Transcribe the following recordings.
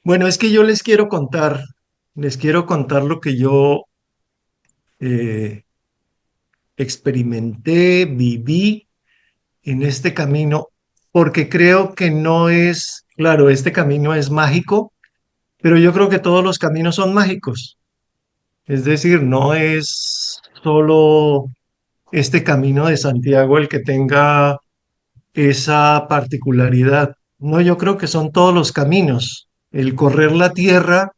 Bueno, es que yo les quiero contar lo que yo eh, experimenté, viví en este camino, porque creo que no es, claro, este camino es mágico, pero yo creo que todos los caminos son mágicos. Es decir, no es solo este camino de Santiago el que tenga esa particularidad. No, yo creo que son todos los caminos. El correr la tierra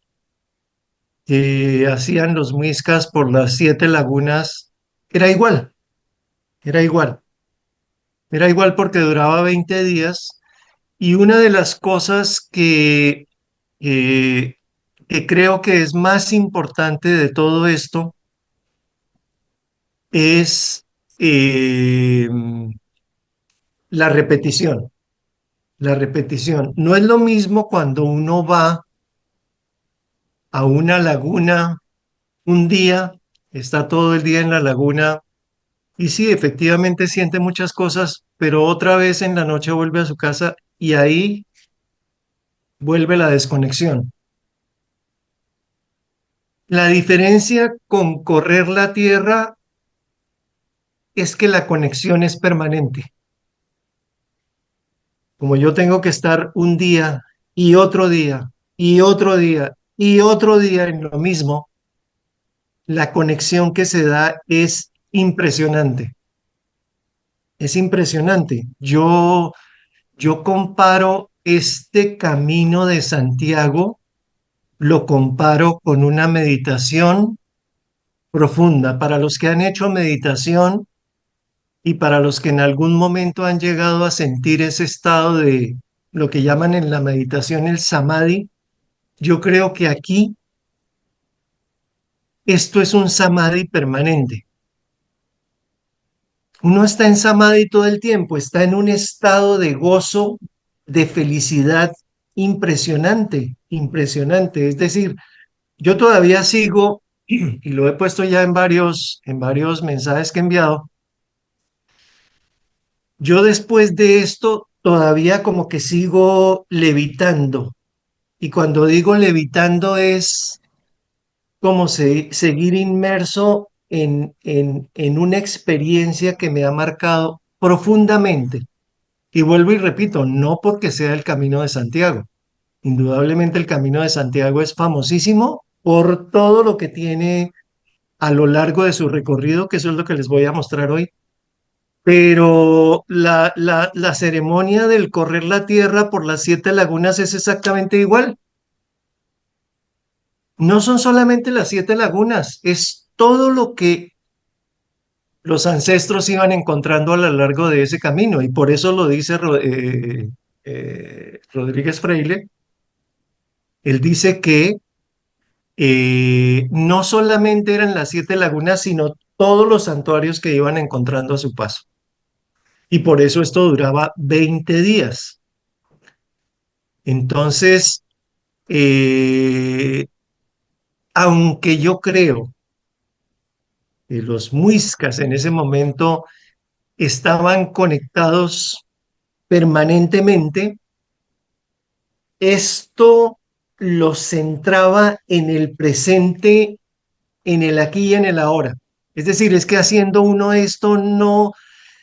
que hacían los muiscas por las 7 lagunas, era igual, era igual, era igual porque duraba 20 días y una de las cosas eh, que creo que es más importante de todo esto es eh, la repetición, la repetición. No es lo mismo cuando uno va a una laguna un día, está todo el día en la laguna. Y sí, efectivamente siente muchas cosas, pero otra vez en la noche vuelve a su casa y ahí vuelve la desconexión. La diferencia con correr la tierra es que la conexión es permanente. Como yo tengo que estar un día y otro día y otro día y otro día en lo mismo, la conexión que se da es impresionante. Es impresionante. Yo comparo este camino de Santiago, lo comparo con una meditación profunda. Para los que han hecho meditación y para los que en algún momento han llegado a sentir ese estado de lo que llaman en la meditación el samadhi, yo creo que aquí esto es un samadhi permanente. Uno está en samadhi todo el tiempo, está en un estado de gozo, de felicidad impresionante, impresionante. Es decir, yo todavía sigo, y lo he puesto ya en varios mensajes que he enviado, yo después de esto todavía como que sigo levitando. Y cuando digo levitando es como seguir inmerso en una experiencia que me ha marcado profundamente. Y vuelvo y repito, no porque sea el Camino de Santiago. Indudablemente el Camino de Santiago es famosísimo por todo lo que tiene a lo largo de su recorrido, que eso es lo que les voy a mostrar hoy. Pero la ceremonia del correr la tierra por las 7 lagunas es exactamente igual. No son solamente las 7 lagunas, es todo lo que los ancestros iban encontrando a lo largo de ese camino. Y por eso lo dice Rodríguez Freile. Él dice que no solamente eran las 7 lagunas, sino todos los santuarios que iban encontrando a su paso. Y por eso esto duraba 20 días. Entonces, eh, aunque yo creo que los muiscas en ese momento estaban conectados permanentemente, esto los centraba en el presente, en el aquí y en el ahora. Es decir, es que haciendo uno esto no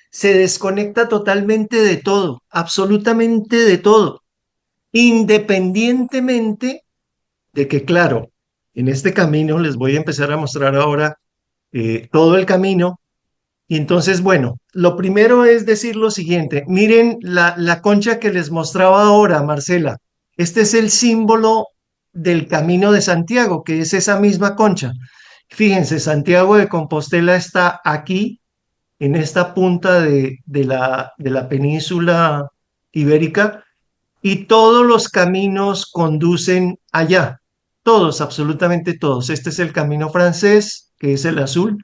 se desconecta totalmente de todo, absolutamente de todo, independientemente de que, claro, en este camino les voy a empezar a mostrar ahora todo el camino. Y entonces, bueno, lo primero es decir lo siguiente. Miren la concha que les mostraba ahora, Marcela. Este es el símbolo del Camino de Santiago, que es esa misma concha. Fíjense, Santiago de Compostela está aquí, en esta punta de la península ibérica, y todos los caminos conducen allá. Todos, absolutamente todos. Este es el camino francés, que es el azul.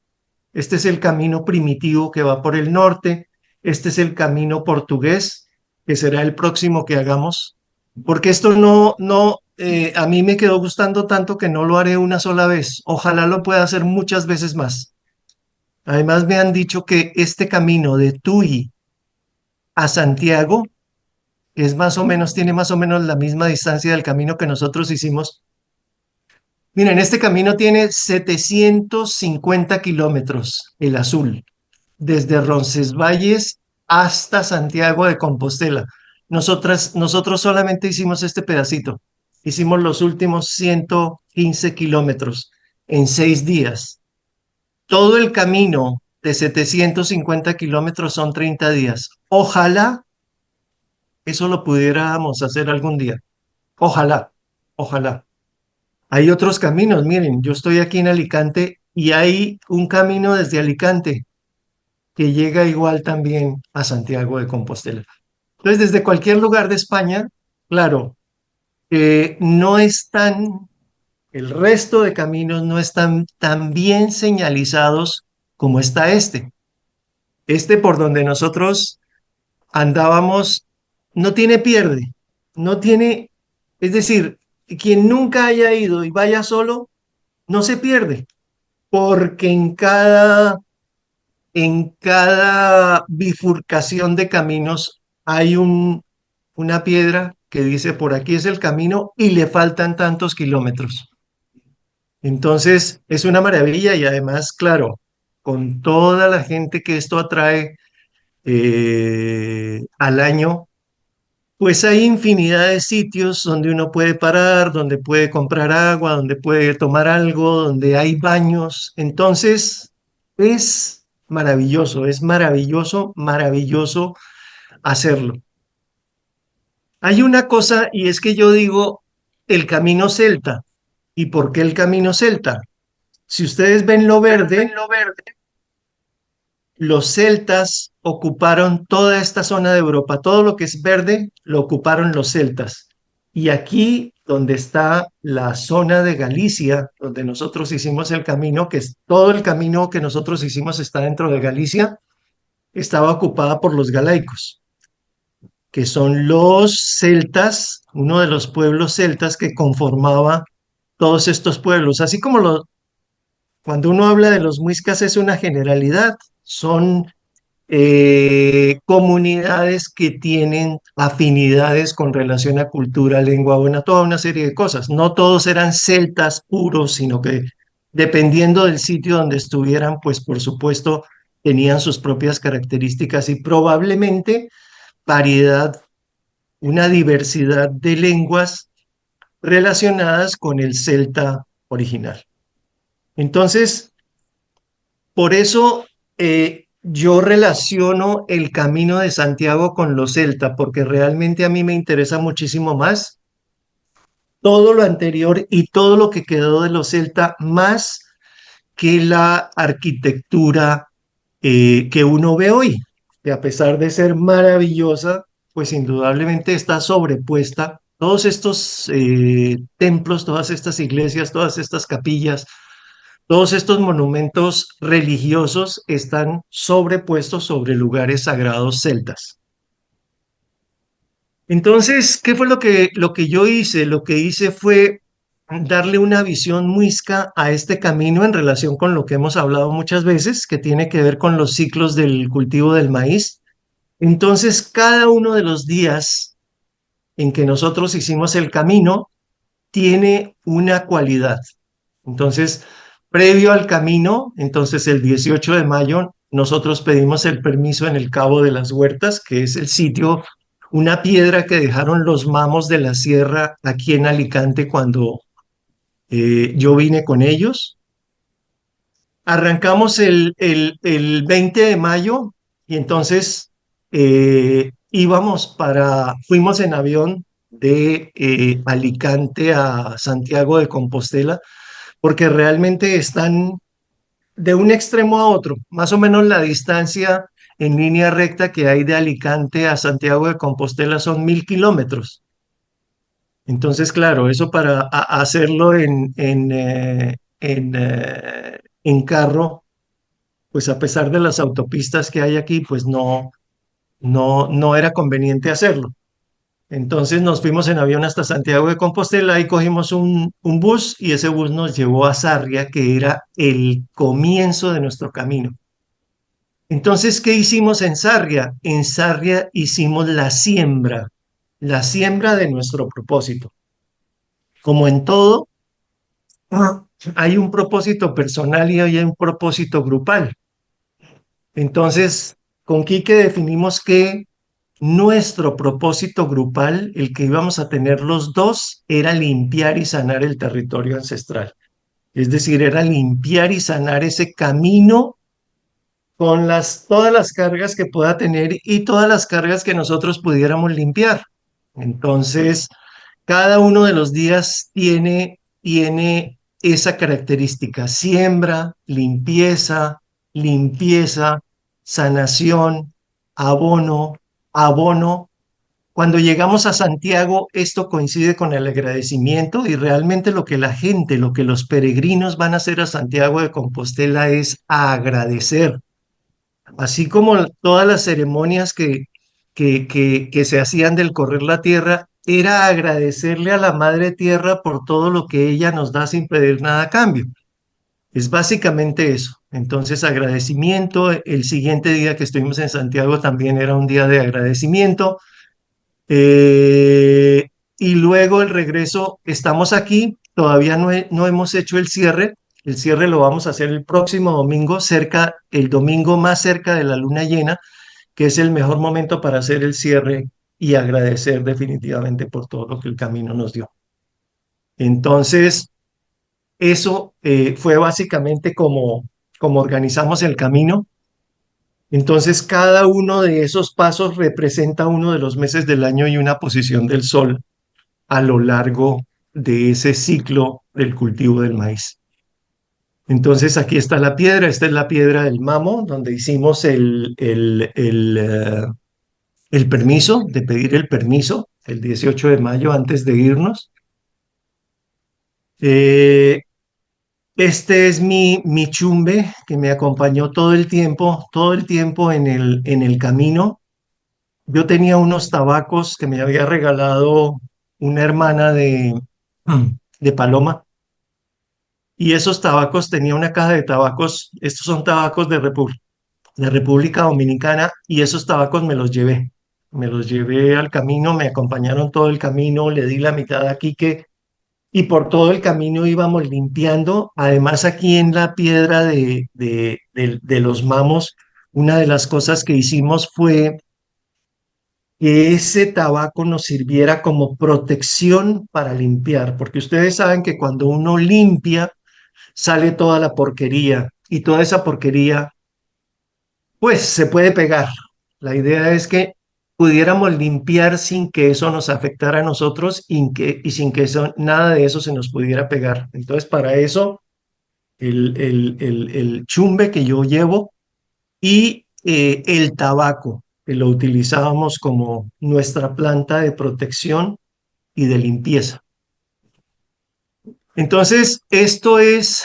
Este es el camino primitivo que va por el norte. Este es el camino portugués, que será el próximo que hagamos. Porque esto a mí me quedó gustando tanto que no lo haré una sola vez. Ojalá lo pueda hacer muchas veces más. Además, me han dicho que este camino de Tui a Santiago que es más o menos, tiene más o menos la misma distancia del camino que nosotros hicimos. Miren, este camino tiene 750 kilómetros, el azul, desde Roncesvalles hasta Santiago de Compostela. Nosotros solamente hicimos este pedacito. Hicimos los últimos 115 kilómetros en 6 días. Todo el camino de 750 kilómetros son 30 días. Ojalá eso lo pudiéramos hacer algún día. Ojalá, ojalá. Hay otros caminos. Miren, yo estoy aquí en Alicante y hay un camino desde Alicante que llega igual también a Santiago de Compostela. Entonces, desde cualquier lugar de España, claro, no están, el resto de caminos no están tan bien señalizados como está este. Este por donde nosotros andábamos no tiene pierde, no tiene, es decir, quien nunca haya ido y vaya solo, no se pierde, porque en cada bifurcación de caminos hay una piedra que dice por aquí es el camino y le faltan tantos kilómetros. Entonces, es una maravilla y además, claro, con toda la gente que esto atrae al año, pues hay infinidad de sitios donde uno puede parar, donde puede comprar agua, donde puede tomar algo, donde hay baños. Entonces, es maravilloso, maravilloso hacerlo. Hay una cosa y es que yo digo el camino celta. ¿Y por qué el camino celta? Si ustedes ven lo verde, los celtas ocuparon toda esta zona de Europa, todo lo que es verde lo ocuparon los celtas. Y aquí, donde está la zona de Galicia, donde nosotros hicimos el camino, que es todo el camino que nosotros hicimos está dentro de Galicia, estaba ocupada por los galaicos, que son los celtas, uno de los pueblos celtas que conformaba todos estos pueblos. Así como cuando uno habla de los muiscas es una generalidad, son comunidades que tienen afinidades con relación a cultura, lengua, bueno, toda una serie de cosas. No todos eran celtas puros, sino que dependiendo del sitio donde estuvieran, pues por supuesto tenían sus propias características y probablemente variedad, una diversidad de lenguas relacionadas con el celta original. Entonces, por eso yo relaciono el camino de Santiago con los celtas, porque realmente a mí me interesa muchísimo más todo lo anterior y todo lo que quedó de los celtas, más que la arquitectura que uno ve hoy, que a pesar de ser maravillosa, pues indudablemente está sobrepuesta. Todos estos templos, todas estas iglesias, todas estas capillas, todos estos monumentos religiosos están sobrepuestos sobre lugares sagrados celtas. Entonces, ¿qué fue lo que yo hice? Lo que hice fue darle una visión muisca a este camino en relación con lo que hemos hablado muchas veces, que tiene que ver con los ciclos del cultivo del maíz. Entonces, cada uno de los días en que nosotros hicimos el camino tiene una cualidad. Entonces, previo al camino, entonces el 18 de mayo, nosotros pedimos el permiso en el Cabo de las Huertas, que es el sitio, una piedra que dejaron los mamos de la sierra aquí en Alicante cuando yo vine con ellos. Arrancamos el 20 de mayo y entonces fuimos en avión de Alicante a Santiago de Compostela porque realmente están de un extremo a otro, más o menos la distancia en línea recta que hay de Alicante a Santiago de Compostela son 1.000 kilómetros. Entonces, claro, eso para hacerlo en carro, pues a pesar de las autopistas que hay aquí, pues no era conveniente hacerlo. Entonces nos fuimos en avión hasta Santiago de Compostela y cogimos un bus y ese bus nos llevó a Sarria, que era el comienzo de nuestro camino. Entonces, ¿qué hicimos en Sarria? En Sarria hicimos la siembra. la siembra de nuestro propósito. Como en todo, hay un propósito personal y hay un propósito grupal. Entonces, con Quique definimos que nuestro propósito grupal, el que íbamos a tener los dos, era limpiar y sanar el territorio ancestral. Es decir, era limpiar y sanar ese camino con todas las cargas que pueda tener y todas las cargas que nosotros pudiéramos limpiar. Entonces, cada uno de los días tiene esa característica: siembra, limpieza, limpieza, sanación, abono, abono. Cuando llegamos a Santiago, esto coincide con el agradecimiento, y realmente lo que la gente, lo que los peregrinos van a hacer a Santiago de Compostela es agradecer. Así como todas las ceremonias que se hacían del correr la tierra, era agradecerle a la Madre Tierra por todo lo que ella nos da sin pedir nada a cambio. Es básicamente eso. Entonces, agradecimiento. El siguiente día que estuvimos en Santiago también era un día de agradecimiento. Eh, y luego el regreso, estamos aquí, todavía no hemos hecho el cierre lo vamos a hacer el próximo domingo, el domingo más cerca de la luna llena, que es el mejor momento para hacer el cierre y agradecer definitivamente por todo lo que el camino nos dio. Entonces, eso fue básicamente como organizamos el camino. Entonces, cada uno de esos pasos representa uno de los meses del año y una posición del sol a lo largo de ese ciclo del cultivo del maíz. Entonces aquí está la piedra, esta es la piedra del Mamo, donde hicimos el permiso, de pedir el permiso, el 18 de mayo antes de irnos. Eh, este es mi chumbe que me acompañó todo el tiempo en el camino. Yo tenía unos tabacos que me había regalado una hermana de Paloma. Y esos tabacos, tenía una caja de tabacos, estos son tabacos de República Dominicana, y esos tabacos me los llevé al camino, me acompañaron todo el camino, le di la mitad a Quique, y por todo el camino íbamos limpiando. Además, aquí en la piedra de los mamos, una de las cosas que hicimos fue que ese tabaco nos sirviera como protección para limpiar, porque ustedes saben que cuando uno limpia, sale toda la porquería, y toda esa porquería pues se puede pegar. La idea es que pudiéramos limpiar sin que eso nos afectara a nosotros y sin que nada de eso se nos pudiera pegar. Entonces, para eso, el chumbe que yo llevo y el tabaco, que lo utilizábamos como nuestra planta de protección y de limpieza. Entonces,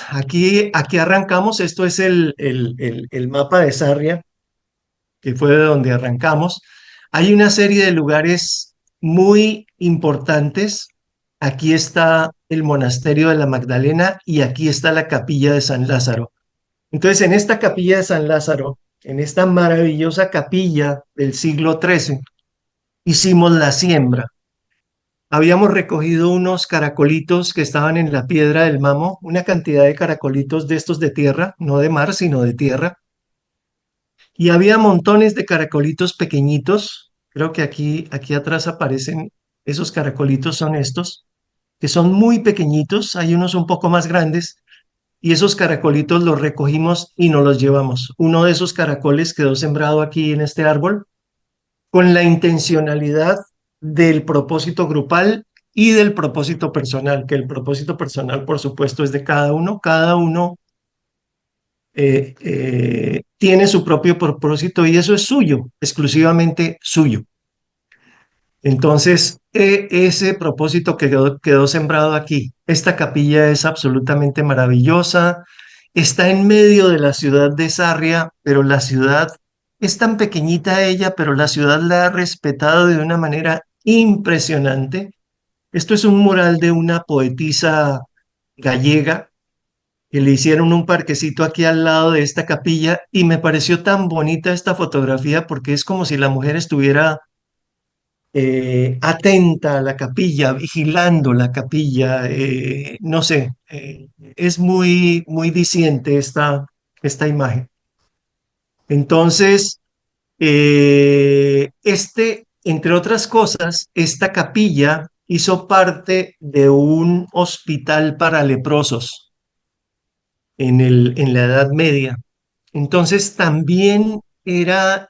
aquí arrancamos, esto es el mapa de Sarria, que fue de donde arrancamos. Hay una serie de lugares muy importantes. Aquí está el monasterio de la Magdalena y aquí está la capilla de San Lázaro. Entonces, en esta capilla de San Lázaro, en esta maravillosa capilla del siglo XIII, hicimos la siembra. Habíamos recogido unos caracolitos que estaban en la piedra del Mamo, una cantidad de caracolitos de estos de tierra, no de mar, sino de tierra. Y había montones de caracolitos pequeñitos. Creo que aquí atrás aparecen esos caracolitos, son estos, que son muy pequeñitos. Hay unos un poco más grandes. Y esos caracolitos los recogimos y nos los llevamos. Uno de esos caracoles quedó sembrado aquí en este árbol con la intencionalidad del propósito grupal y del propósito personal, que el propósito personal, por supuesto, es de cada uno tiene su propio propósito y eso es suyo, exclusivamente suyo. Entonces, ese propósito quedó sembrado aquí. Esta capilla es absolutamente maravillosa, está en medio de la ciudad de Sarria, pero la ciudad es tan pequeñita ella, pero la ciudad la ha respetado de una manera impresionante. Esto es un mural de una poetisa gallega que le hicieron un parquecito aquí al lado de esta capilla, y me pareció tan bonita esta fotografía porque es como si la mujer estuviera atenta a la capilla, vigilando la capilla, no sé, es muy, muy diciente esta imagen. Entonces, entre otras cosas, esta capilla hizo parte de un hospital para leprosos en la Edad Media. Entonces también era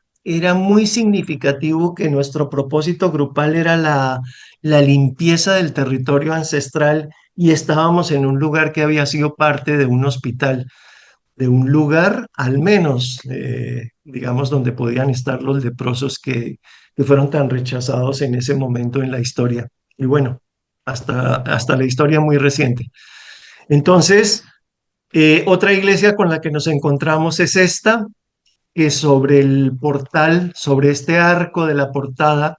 muy significativo que nuestro propósito grupal era la limpieza del territorio ancestral y estábamos en un lugar que había sido parte de un hospital, de un lugar al menos, digamos, donde podían estar los leprosos que fueron tan rechazados en ese momento en la historia. Y bueno, hasta la historia muy reciente. Entonces, otra iglesia con la que nos encontramos es esta, que sobre el portal, sobre este arco de la portada,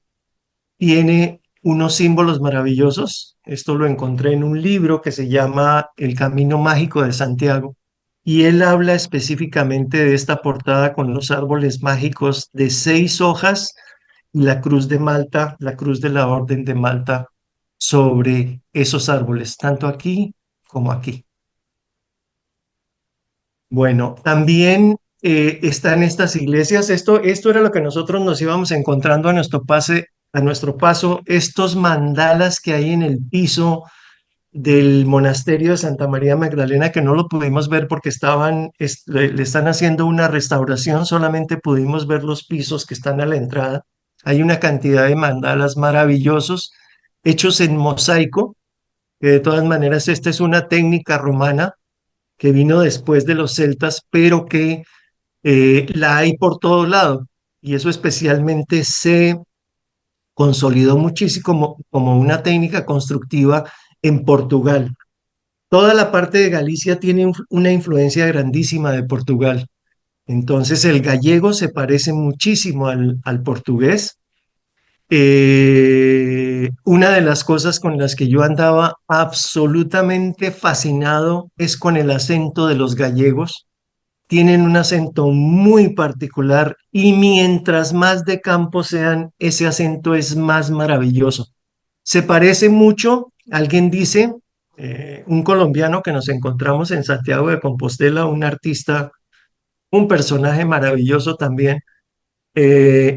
tiene unos símbolos maravillosos. Esto lo encontré en un libro que se llama El Camino Mágico de Santiago. Y él habla específicamente de esta portada con los árboles mágicos de 6 hojas y la cruz de Malta, la cruz de la Orden de Malta sobre esos árboles, tanto aquí como aquí. Bueno, también están estas iglesias. Esto era lo que nosotros nos íbamos encontrando a nuestro paso, estos mandalas que hay en el piso del monasterio de Santa María Magdalena, que no lo pudimos ver porque le están haciendo una restauración, solamente pudimos ver los pisos que están a la entrada. Hay una cantidad de mandalas maravillosos hechos en mosaico, que de todas maneras esta es una técnica romana que vino después de los celtas, pero que la hay por todo lado. Y eso especialmente se consolidó muchísimo como una técnica constructiva en Portugal. Toda la parte de Galicia tiene una influencia grandísima de Portugal. Entonces el gallego se parece muchísimo al portugués. Una de las cosas con las que yo andaba absolutamente fascinado es con el acento de los gallegos. Tienen un acento muy particular y mientras más de campo sean, ese acento es más maravilloso. Se parece mucho, alguien dice, un colombiano que nos encontramos en Santiago de Compostela, un artista, un personaje maravilloso también,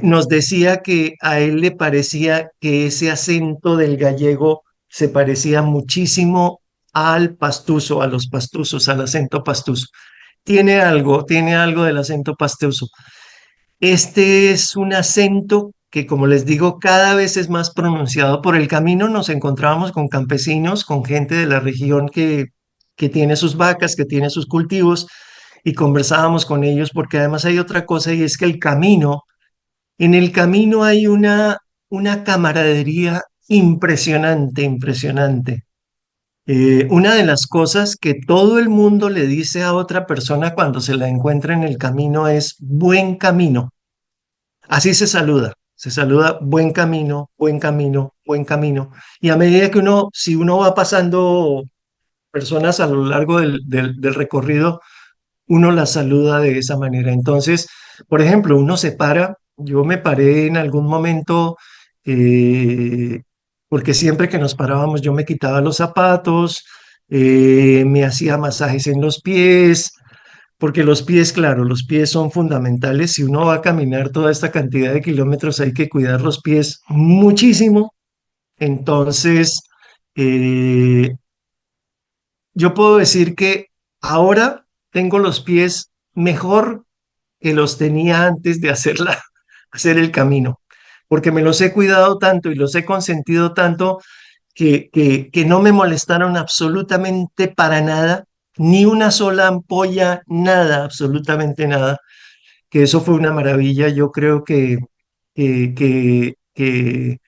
nos decía que a él le parecía que ese acento del gallego se parecía muchísimo al pastuso, a los pastusos, al acento pastuso. Tiene algo del acento pastuso. Este es un acento que, como les digo, cada vez es más pronunciado. Por el camino nos encontrábamos con campesinos, con gente de la región que tiene sus vacas, que tiene sus cultivos, y conversábamos con ellos porque además hay otra cosa y es que en el camino hay una camaradería impresionante, impresionante. Una de las cosas que todo el mundo le dice a otra persona cuando se la encuentra en el camino es buen camino. Así se saluda buen camino, buen camino, buen camino. Y a medida que si uno va pasando personas a lo largo del recorrido, uno las saluda de esa manera. Entonces, por ejemplo, uno se para, yo me paré en algún momento, eh, porque siempre que nos parábamos yo me quitaba los zapatos, me hacía masajes en los pies, porque los pies, claro, los pies son fundamentales. Si uno va a caminar toda esta cantidad de kilómetros, hay que cuidar los pies muchísimo. Entonces, eh, yo puedo decir que ahora tengo los pies mejor que los tenía antes de hacer el camino, porque me los he cuidado tanto y los he consentido tanto que no me molestaron absolutamente para nada, ni una sola ampolla, nada, absolutamente nada, que eso fue una maravilla. Yo creo que, que, que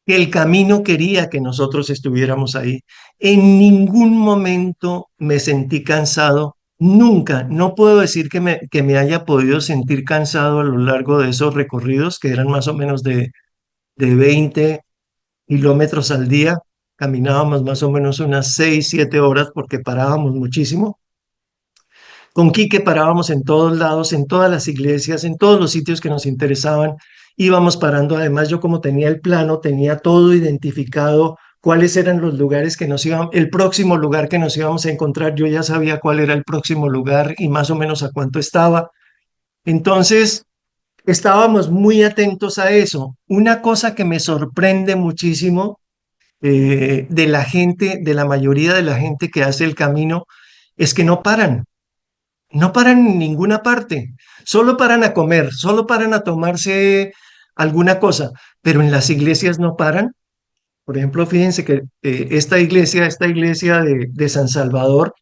que el camino quería que nosotros estuviéramos ahí. En ningún momento me sentí cansado, nunca. No puedo decir que me haya podido sentir cansado a lo largo de esos recorridos, que eran más o menos de 20 kilómetros al día. Caminábamos más o menos unas 6, 7 horas porque parábamos muchísimo. Con Quique parábamos en todos lados, en todas las iglesias, en todos los sitios que nos interesaban íbamos parando. Además, yo como tenía el plano, tenía todo identificado, cuáles eran los lugares que nos iban, el próximo lugar que nos íbamos a encontrar. Yo ya sabía cuál era el próximo lugar y más o menos a cuánto estaba. Entonces, estábamos muy atentos a eso. Una cosa que me sorprende muchísimo de la gente, de la mayoría de la gente que hace el camino, es que no paran en ninguna parte, solo paran a comer, solo paran a tomarse alguna cosa, pero en las iglesias no paran. Por ejemplo, fíjense que esta iglesia de San Salvador,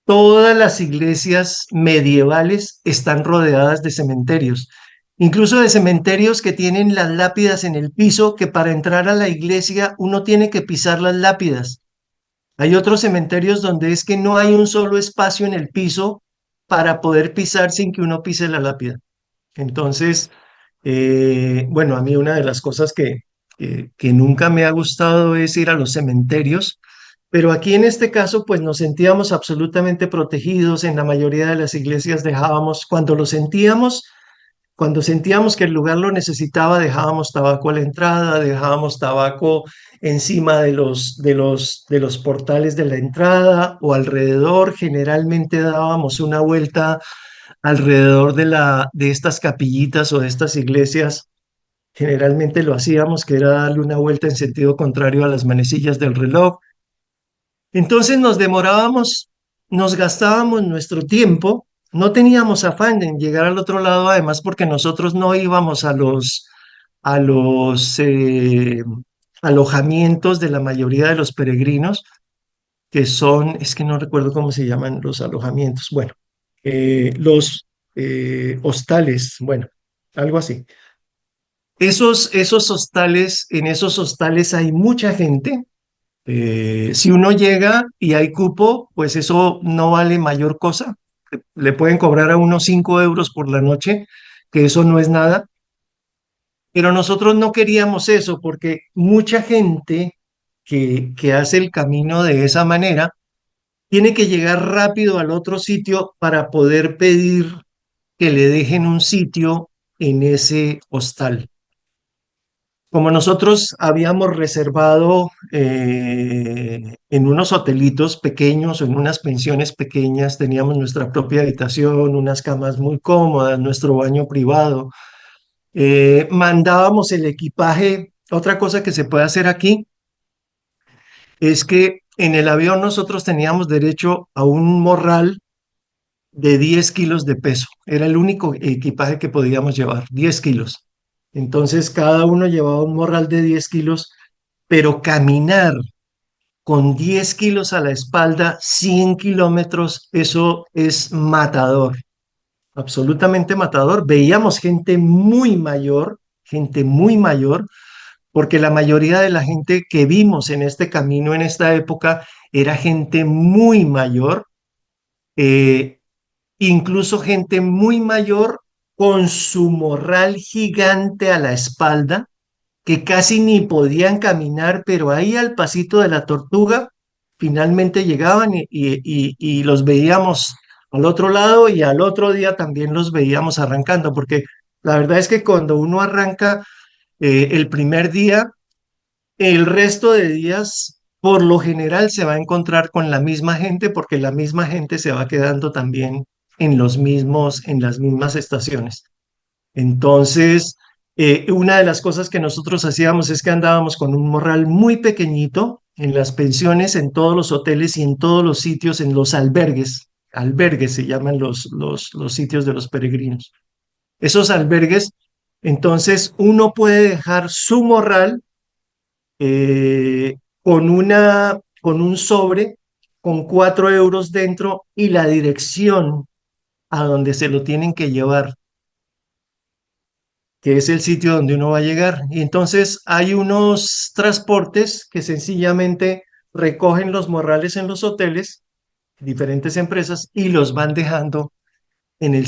todas las iglesias medievales están rodeadas de cementerios, incluso de cementerios que tienen las lápidas en el piso, que para entrar a la iglesia uno tiene que pisar las lápidas. Hay otros cementerios donde es que no hay un solo espacio en el piso para poder pisar sin que uno pise la lápida. Entonces, bueno, a mí una de las cosas que nunca me ha gustado es ir a los cementerios, pero aquí en este caso, pues nos sentíamos absolutamente protegidos. En la mayoría de las iglesias dejábamos, cuando sentíamos que el lugar lo necesitaba, dejábamos tabaco a la entrada, dejábamos tabaco encima de los portales de la entrada o alrededor. Generalmente dábamos una vuelta alrededor de estas capillitas o de estas iglesias. Generalmente lo hacíamos, que era darle una vuelta en sentido contrario a las manecillas del reloj. Entonces nos demorábamos, nos gastábamos nuestro tiempo, no teníamos afán en llegar al otro lado, además porque nosotros no íbamos a los alojamientos de la mayoría de los peregrinos, que son, es que no recuerdo cómo se llaman los alojamientos, bueno, los hostales, bueno, algo así. Esos hostales, en esos hostales hay mucha gente. Si uno llega y hay cupo, pues eso no vale mayor cosa. Le pueden cobrar a uno 5 euros por la noche, que eso no es nada. Pero nosotros no queríamos eso porque mucha gente que hace el camino de esa manera tiene que llegar rápido al otro sitio para poder pedir que le dejen un sitio en ese hostal. Como nosotros habíamos reservado en unos hotelitos pequeños o en unas pensiones pequeñas, teníamos nuestra propia habitación, unas camas muy cómodas, nuestro baño privado, mandábamos el equipaje. Otra cosa que se puede hacer aquí es que en el avión nosotros teníamos derecho a un morral de 10 kilos de peso. Era el único equipaje que podíamos llevar, 10 kilos. Entonces cada uno llevaba un morral de 10 kilos, pero caminar con 10 kilos a la espalda, 100 kilómetros, eso es matador, absolutamente matador. Veíamos gente muy mayor, porque la mayoría de la gente que vimos en este camino, en esta época, era gente muy mayor. eh, Incluso gente muy mayor con su morral gigante a la espalda, que casi ni podían caminar, pero ahí al pasito de la tortuga finalmente llegaban y los veíamos al otro lado, y al otro día también los veíamos arrancando, porque la verdad es que cuando uno arranca el primer día, el resto de días, por lo general, se va a encontrar con la misma gente, porque la misma gente se va quedando también en las mismas estaciones. Entonces, una de las cosas que nosotros hacíamos es que andábamos con un morral muy pequeñito en las pensiones, en todos los hoteles y en todos los sitios, en los albergues. Albergues se llaman los sitios de los peregrinos. Esos albergues, entonces uno puede dejar su morral con un sobre con 4 euros dentro y la dirección a donde se lo tienen que llevar, que es el sitio donde uno va a llegar. Y entonces hay unos transportes que sencillamente recogen los morrales en los hoteles, diferentes empresas, y los van dejando en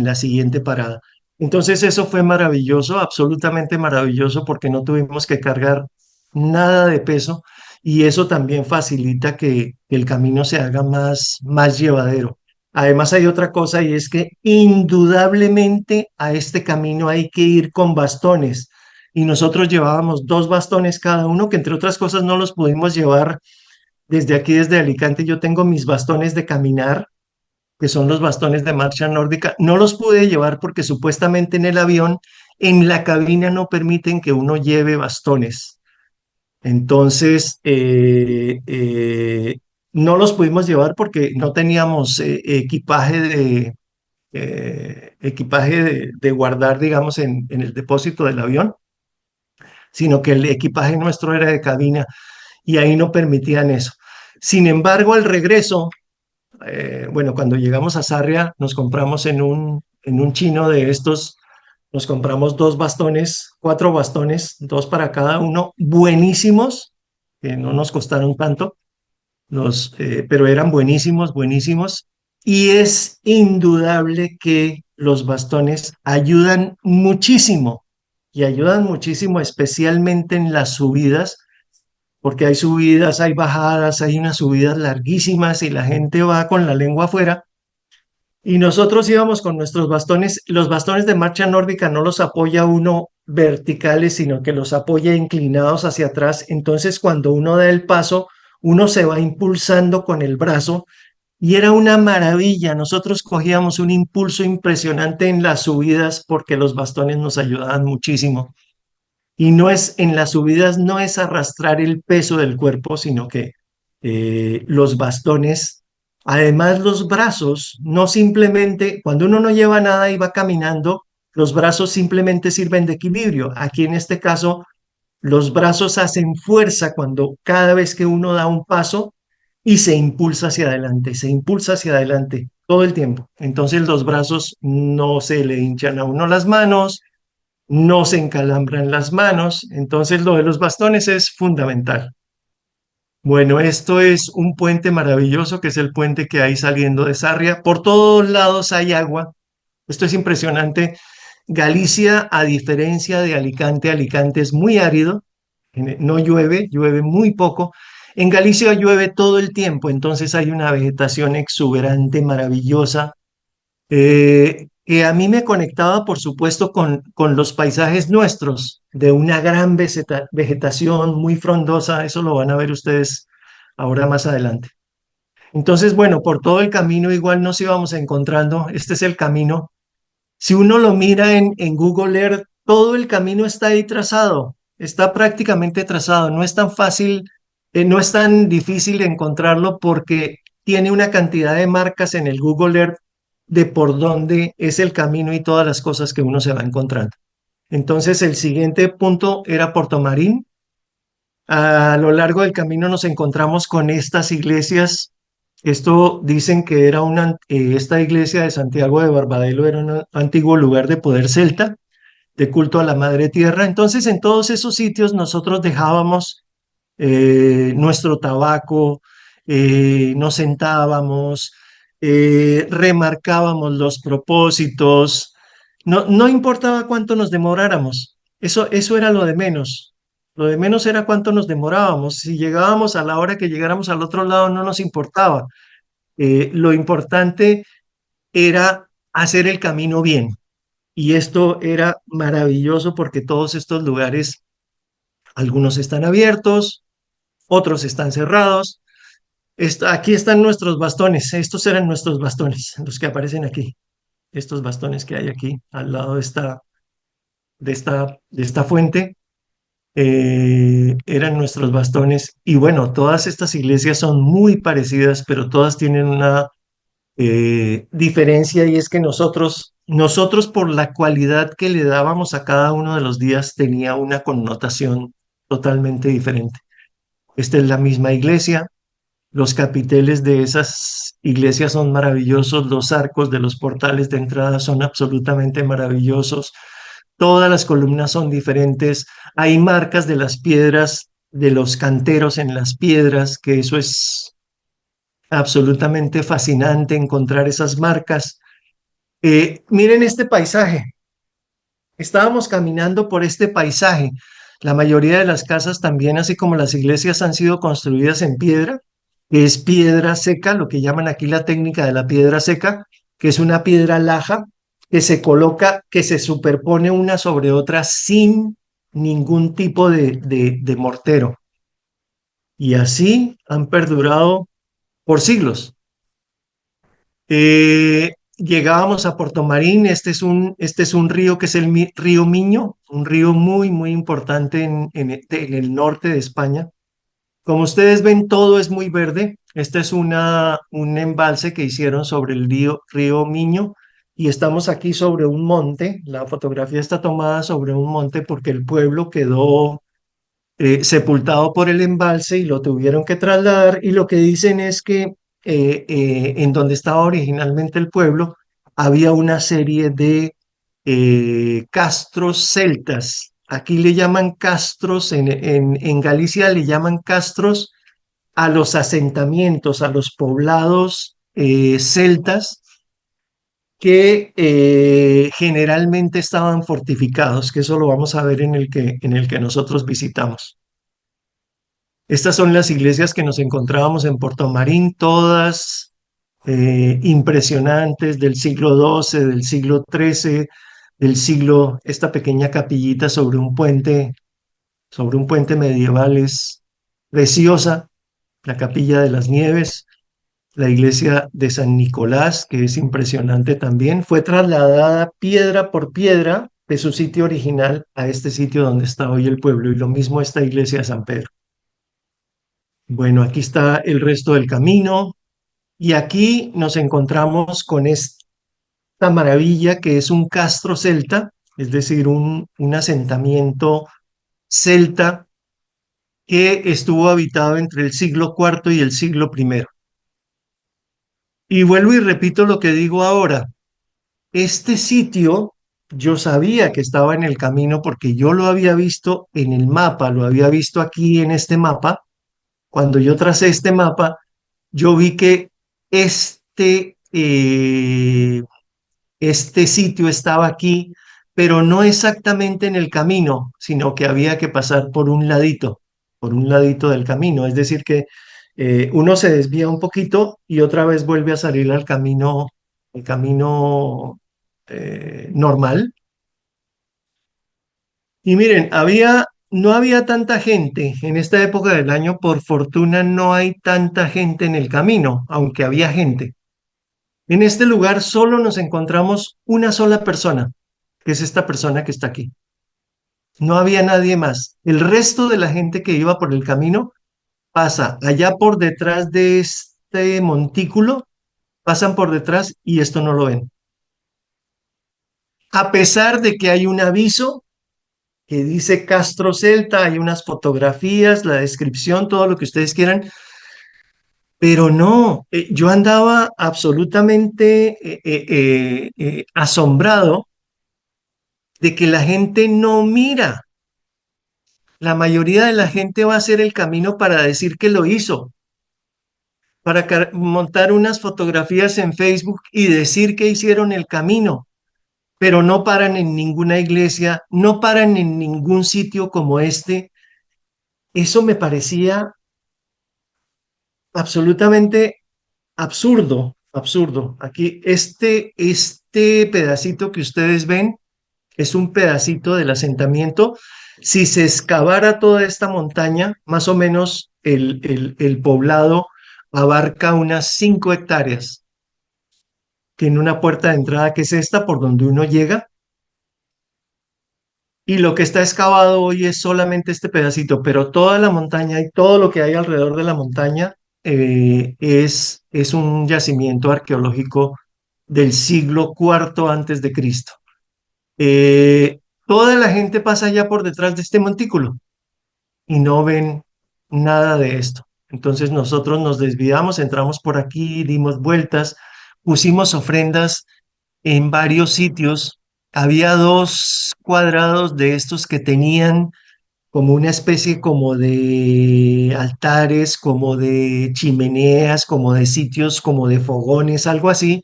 la siguiente parada. Entonces eso fue maravilloso, absolutamente maravilloso, porque no tuvimos que cargar nada de peso, y eso también facilita que el camino se haga más llevadero. Además hay otra cosa y es que indudablemente a este camino hay que ir con bastones. Y nosotros llevábamos dos bastones cada uno, que entre otras cosas no los pudimos llevar desde aquí, desde Alicante. Yo tengo mis bastones de caminar, que son los bastones de marcha nórdica. No los pude llevar porque supuestamente en el avión, en la cabina no permiten que uno lleve bastones. Entonces, no los pudimos llevar porque no teníamos equipaje de guardar, digamos, en el depósito del avión, sino que el equipaje nuestro era de cabina y ahí no permitían eso. Sin embargo, al regreso, bueno, cuando llegamos a Sarria, nos compramos en un chino de estos, nos compramos dos bastones, cuatro bastones, dos para cada uno, buenísimos, que no nos costaron tanto, pero eran buenísimos, buenísimos. Y es indudable que los bastones ayudan muchísimo y ayudan muchísimo, especialmente en las subidas, porque hay subidas, hay bajadas, hay unas subidas larguísimas y la gente va con la lengua afuera. Y nosotros íbamos con nuestros bastones, los bastones de marcha nórdica no los apoya uno verticales, sino que los apoya inclinados hacia atrás. Entonces, cuando uno da el paso, uno se va impulsando con el brazo y era una maravilla. Nosotros cogíamos un impulso impresionante en las subidas porque los bastones nos ayudaban muchísimo. Y no es en las subidas, no es arrastrar el peso del cuerpo, sino que los bastones, además los brazos, no simplemente, cuando uno no lleva nada y va caminando, los brazos simplemente sirven de equilibrio. Aquí en este caso, los brazos hacen fuerza cuando cada vez que uno da un paso y se impulsa hacia adelante, se impulsa hacia adelante todo el tiempo. Entonces los brazos no se le hinchan a uno las manos, no se encalambran las manos, entonces lo de los bastones es fundamental. Bueno, esto es un puente maravilloso que es el puente que hay saliendo de Sarria. Por todos lados hay agua. Esto es impresionante. Galicia, a diferencia de Alicante, Alicante es muy árido, no llueve, llueve muy poco. En Galicia llueve todo el tiempo, entonces hay una vegetación exuberante, maravillosa, que a mí me conectaba, por supuesto, con los paisajes nuestros, de una gran vegetación muy frondosa, eso lo van a ver ustedes ahora más adelante. Entonces, bueno, por todo el camino igual nos íbamos encontrando, este es el camino. Si uno lo mira en Google Earth, todo el camino está ahí trazado, está prácticamente trazado, no es tan fácil, no es tan difícil de encontrarlo porque tiene una cantidad de marcas en el Google Earth de por dónde es el camino y todas las cosas que uno se va encontrando. Entonces, el siguiente punto era Puerto Marín. A lo largo del camino nos encontramos con estas iglesias. Esto dicen que era esta iglesia de Santiago de Barbadelo era un antiguo lugar de poder celta, de culto a la Madre Tierra. Entonces, en todos esos sitios nosotros dejábamos nuestro tabaco, nos sentábamos, remarcábamos los propósitos, no importaba cuánto nos demoráramos, eso era lo de menos. Lo de menos era cuánto nos demorábamos. Si llegábamos a la hora que llegáramos al otro lado, no nos importaba. Lo importante era hacer el camino bien. Y esto era maravilloso porque todos estos lugares, algunos están abiertos, otros están cerrados. Aquí están nuestros bastones. Estos eran nuestros bastones, los que aparecen aquí. Estos bastones que hay aquí al lado de esta fuente eran nuestros bastones. Y bueno, todas estas iglesias son muy parecidas, pero todas tienen una diferencia y es que nosotros por la cualidad que le dábamos a cada uno de los días tenía una connotación totalmente diferente. Esta es la misma iglesia, los capiteles de esas iglesias son maravillosos, los arcos de los portales de entrada son absolutamente maravillosos, todas las columnas son diferentes, hay marcas de las piedras, de los canteros en las piedras, que eso es absolutamente fascinante encontrar esas marcas. Miren este paisaje, estábamos caminando por este paisaje. La mayoría de las casas también, así como las iglesias, han sido construidas en piedra. que es piedra seca, lo que llaman aquí la técnica de la piedra seca, que es una piedra laja que se coloca, que se superpone una sobre otra sin ningún tipo de mortero. Y así han perdurado por siglos. Llegábamos a Puerto Marín, este es un río que es el río Miño, un río muy, muy importante en el norte de España. Como ustedes ven, todo es muy verde. Este es un embalse que hicieron sobre el río Miño y estamos aquí sobre un monte. La fotografía está tomada sobre un monte porque el pueblo quedó sepultado por el embalse y lo tuvieron que trasladar. Y lo que dicen es que en donde estaba originalmente el pueblo había una serie de castros celtas. Aquí le llaman castros, en Galicia le llaman castros a los asentamientos, a los poblados celtas que generalmente estaban fortificados, que eso lo vamos a ver en el que nosotros visitamos. Estas son las iglesias que nos encontrábamos en Puerto Marín, todas impresionantes del siglo XII, del siglo XIII, esta pequeña capillita sobre un puente medieval es preciosa, la Capilla de las Nieves, la iglesia de San Nicolás, que es impresionante también, fue trasladada piedra por piedra de su sitio original a este sitio donde está hoy el pueblo, y lo mismo esta iglesia de San Pedro. Bueno, aquí está el resto del camino y aquí nos encontramos con esta maravilla que es un castro celta, es decir, un asentamiento celta que estuvo habitado entre el siglo IV y el siglo I. Y vuelvo y repito lo que digo ahora. Este sitio yo sabía que estaba en el camino porque yo lo había visto en el mapa, lo había visto aquí en este mapa. Cuando yo tracé este mapa, yo vi que este sitio estaba aquí, pero no exactamente en el camino, sino que había que pasar por un ladito del camino. Es decir, que uno se desvía un poquito y otra vez vuelve a salir al camino, el camino normal. Y miren, no había tanta gente en esta época del año, por fortuna no hay tanta gente en el camino, aunque había gente. En este lugar solo nos encontramos una sola persona, que es esta persona que está aquí. No había nadie más. El resto de la gente que iba por el camino pasa allá por detrás de este montículo, pasan por detrás y esto no lo ven. A pesar de que hay un aviso que dice Castro Celta, hay unas fotografías, la descripción, todo lo que ustedes quieran, pero no, yo andaba absolutamente asombrado de que la gente no mira. La mayoría de la gente va a hacer el camino para decir que lo hizo, para montar unas fotografías en Facebook y decir que hicieron el camino, pero no paran en ninguna iglesia, no paran en ningún sitio como este. Eso me parecía absolutamente absurdo, absurdo. Aquí, este pedacito que ustedes ven es un pedacito del asentamiento. Si se excavara toda esta montaña, más o menos el poblado abarca unas 5 hectáreas. Tiene una puerta de entrada que es esta por donde uno llega y lo que está excavado hoy es solamente este pedacito, pero toda la montaña y todo lo que hay alrededor de la montaña es un yacimiento arqueológico del siglo IV antes de Cristo. Toda la gente pasa ya por detrás de este montículo y no ven nada de esto. Entonces nosotros nos desviamos, entramos por aquí, dimos vueltas, pusimos ofrendas en varios sitios. Había 2 cuadrados de estos que tenían como una especie como de altares, como de chimeneas, como de sitios, como de fogones, algo así,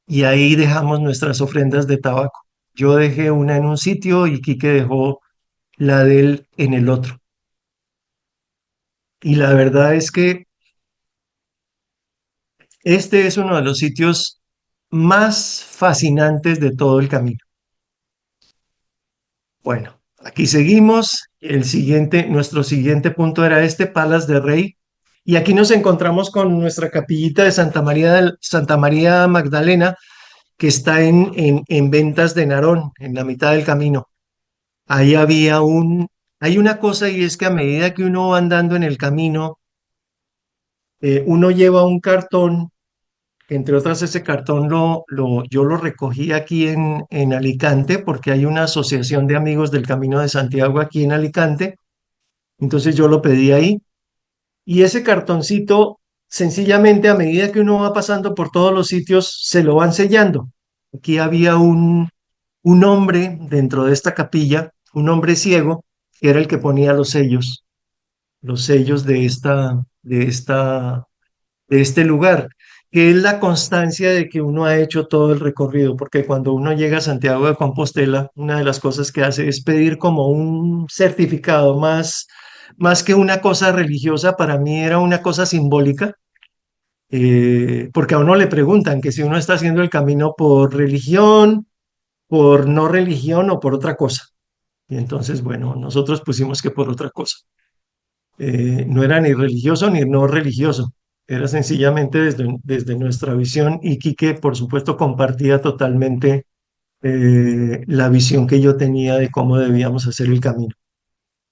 y ahí dejamos nuestras ofrendas de tabaco. Yo dejé una en un sitio y Quique dejó la de él en el otro. Y la verdad es que Este es uno de los sitios más fascinantes de todo el camino. Bueno, aquí seguimos. Nuestro siguiente punto era este, Palas de Rey. Y aquí nos encontramos con nuestra capillita de Santa María Magdalena, que está en Ventas de Narón, en la mitad del camino. Ahí hay una cosa y es que a medida que uno va andando en el camino, uno lleva un cartón, que entre otras ese cartón yo lo recogí aquí en Alicante porque hay una asociación de amigos del Camino de Santiago aquí en Alicante, entonces yo lo pedí ahí y ese cartoncito, sencillamente a medida que uno va pasando por todos los sitios, se lo van sellando. Aquí había un hombre dentro de esta capilla, un hombre ciego, que era el que ponía los sellos de este lugar, que es la constancia de que uno ha hecho todo el recorrido, porque cuando uno llega a Santiago de Compostela, una de las cosas que hace es pedir como un certificado más que una cosa religiosa, para mí era una cosa simbólica, porque a uno le preguntan que si uno está haciendo el camino por religión, por no religión o por otra cosa. Y entonces, bueno, nosotros pusimos que por otra cosa. No era ni religioso ni no religioso, era sencillamente desde nuestra visión y Quique, por supuesto, compartía totalmente la visión que yo tenía de cómo debíamos hacer el camino.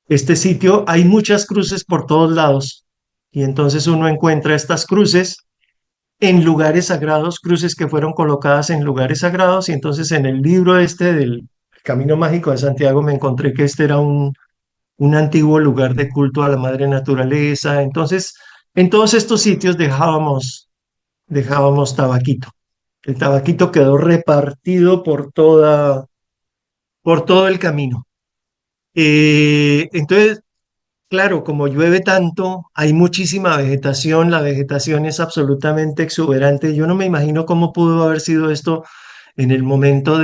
Este sitio hay muchas cruces por todos lados y entonces uno encuentra estas cruces en lugares sagrados, cruces que fueron colocadas en lugares sagrados y entonces en el libro este del Camino Mágico de Santiago me encontré que este era un antiguo lugar de culto a la madre naturaleza. Entonces, en todos estos sitios dejábamos tabaquito. El tabaquito quedó repartido por todo el camino. Entonces, claro, como llueve tanto, hay muchísima vegetación, la vegetación es absolutamente exuberante. Yo no me imagino cómo pudo haber sido esto en el momento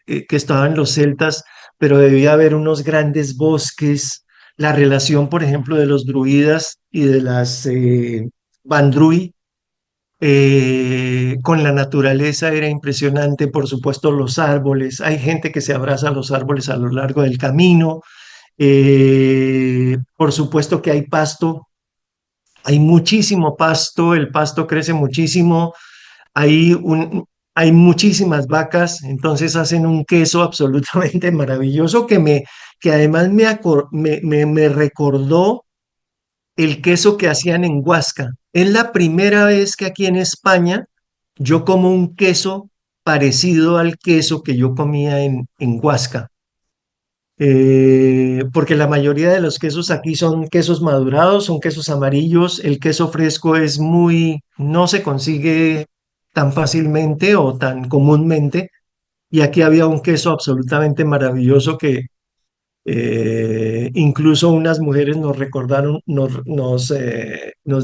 que estaban los celtas, pero debía haber unos grandes bosques. La relación, por ejemplo, de los druidas y de las Bandrui con la naturaleza era impresionante. Por supuesto, los árboles. Hay gente que se abraza a los árboles a lo largo del camino. Por supuesto que hay pasto, hay muchísimo pasto, el pasto crece muchísimo, hay, hay muchísimas vacas, entonces hacen un queso absolutamente maravilloso que además me recordó el queso que hacían en Huasca. Es la primera vez que aquí en España yo como un queso parecido al queso que yo comía en Huasca. Porque la mayoría de los quesos aquí son quesos madurados, son quesos amarillos. El queso fresco no se consigue tan fácilmente o tan comúnmente. Y aquí había un queso absolutamente maravilloso que incluso unas mujeres nos recordaron, nos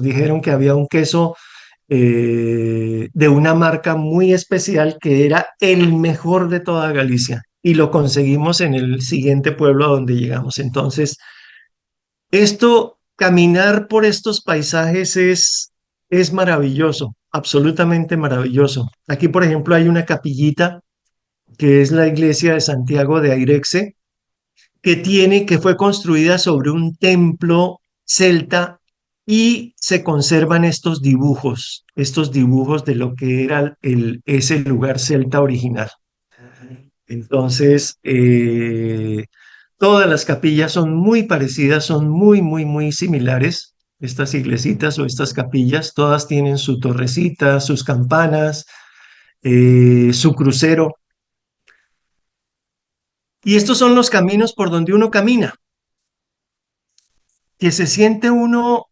dijeron que había un queso de una marca muy especial que era el mejor de toda Galicia y lo conseguimos en el siguiente pueblo a donde llegamos. Entonces, caminar por estos paisajes es maravilloso, absolutamente maravilloso. Aquí, por ejemplo, hay una capillita que es la iglesia de Santiago de Airexe, que fue construida sobre un templo celta y se conservan estos dibujos de lo que era ese lugar celta original. Entonces, todas las capillas son muy parecidas, son muy similares. Estas iglesitas o estas capillas, todas tienen su torrecita, sus campanas, su crucero. Y estos son los caminos por donde uno camina, que se siente uno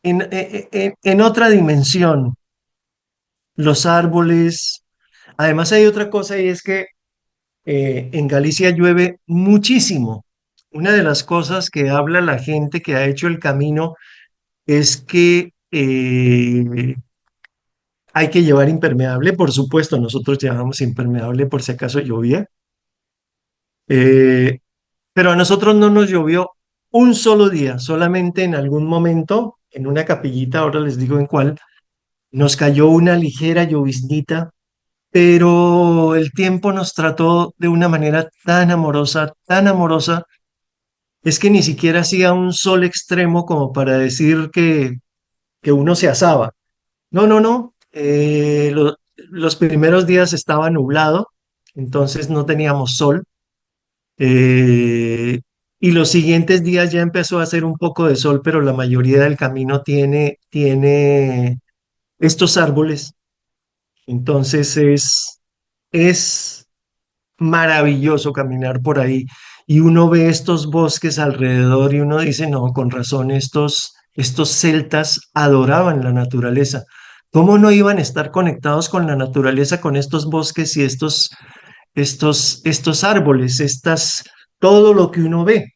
en otra dimensión, los árboles. Además hay otra cosa y es que en Galicia llueve muchísimo. Una de las cosas que habla la gente que ha hecho el camino es que hay que llevar impermeable, por supuesto, nosotros llevamos impermeable por si acaso llovía, eh, pero a nosotros no nos llovió un solo día, solamente en algún momento, en una capillita, ahora les digo en cuál, nos cayó una ligera lloviznita, pero el tiempo nos trató de una manera tan amorosa, es que ni siquiera hacía un sol extremo como para decir que uno se asaba. No, no, no. Los primeros días estaba nublado, entonces no teníamos sol. eh, y los siguientes días ya empezó a hacer un poco de sol, pero la mayoría del camino tiene estos árboles. Entonces es maravilloso caminar por ahí y uno ve estos bosques alrededor y uno dice, no, con razón, estos celtas adoraban la naturaleza. ¿Cómo no iban a estar conectados con la naturaleza, con estos bosques y estos árboles, todo lo que uno ve?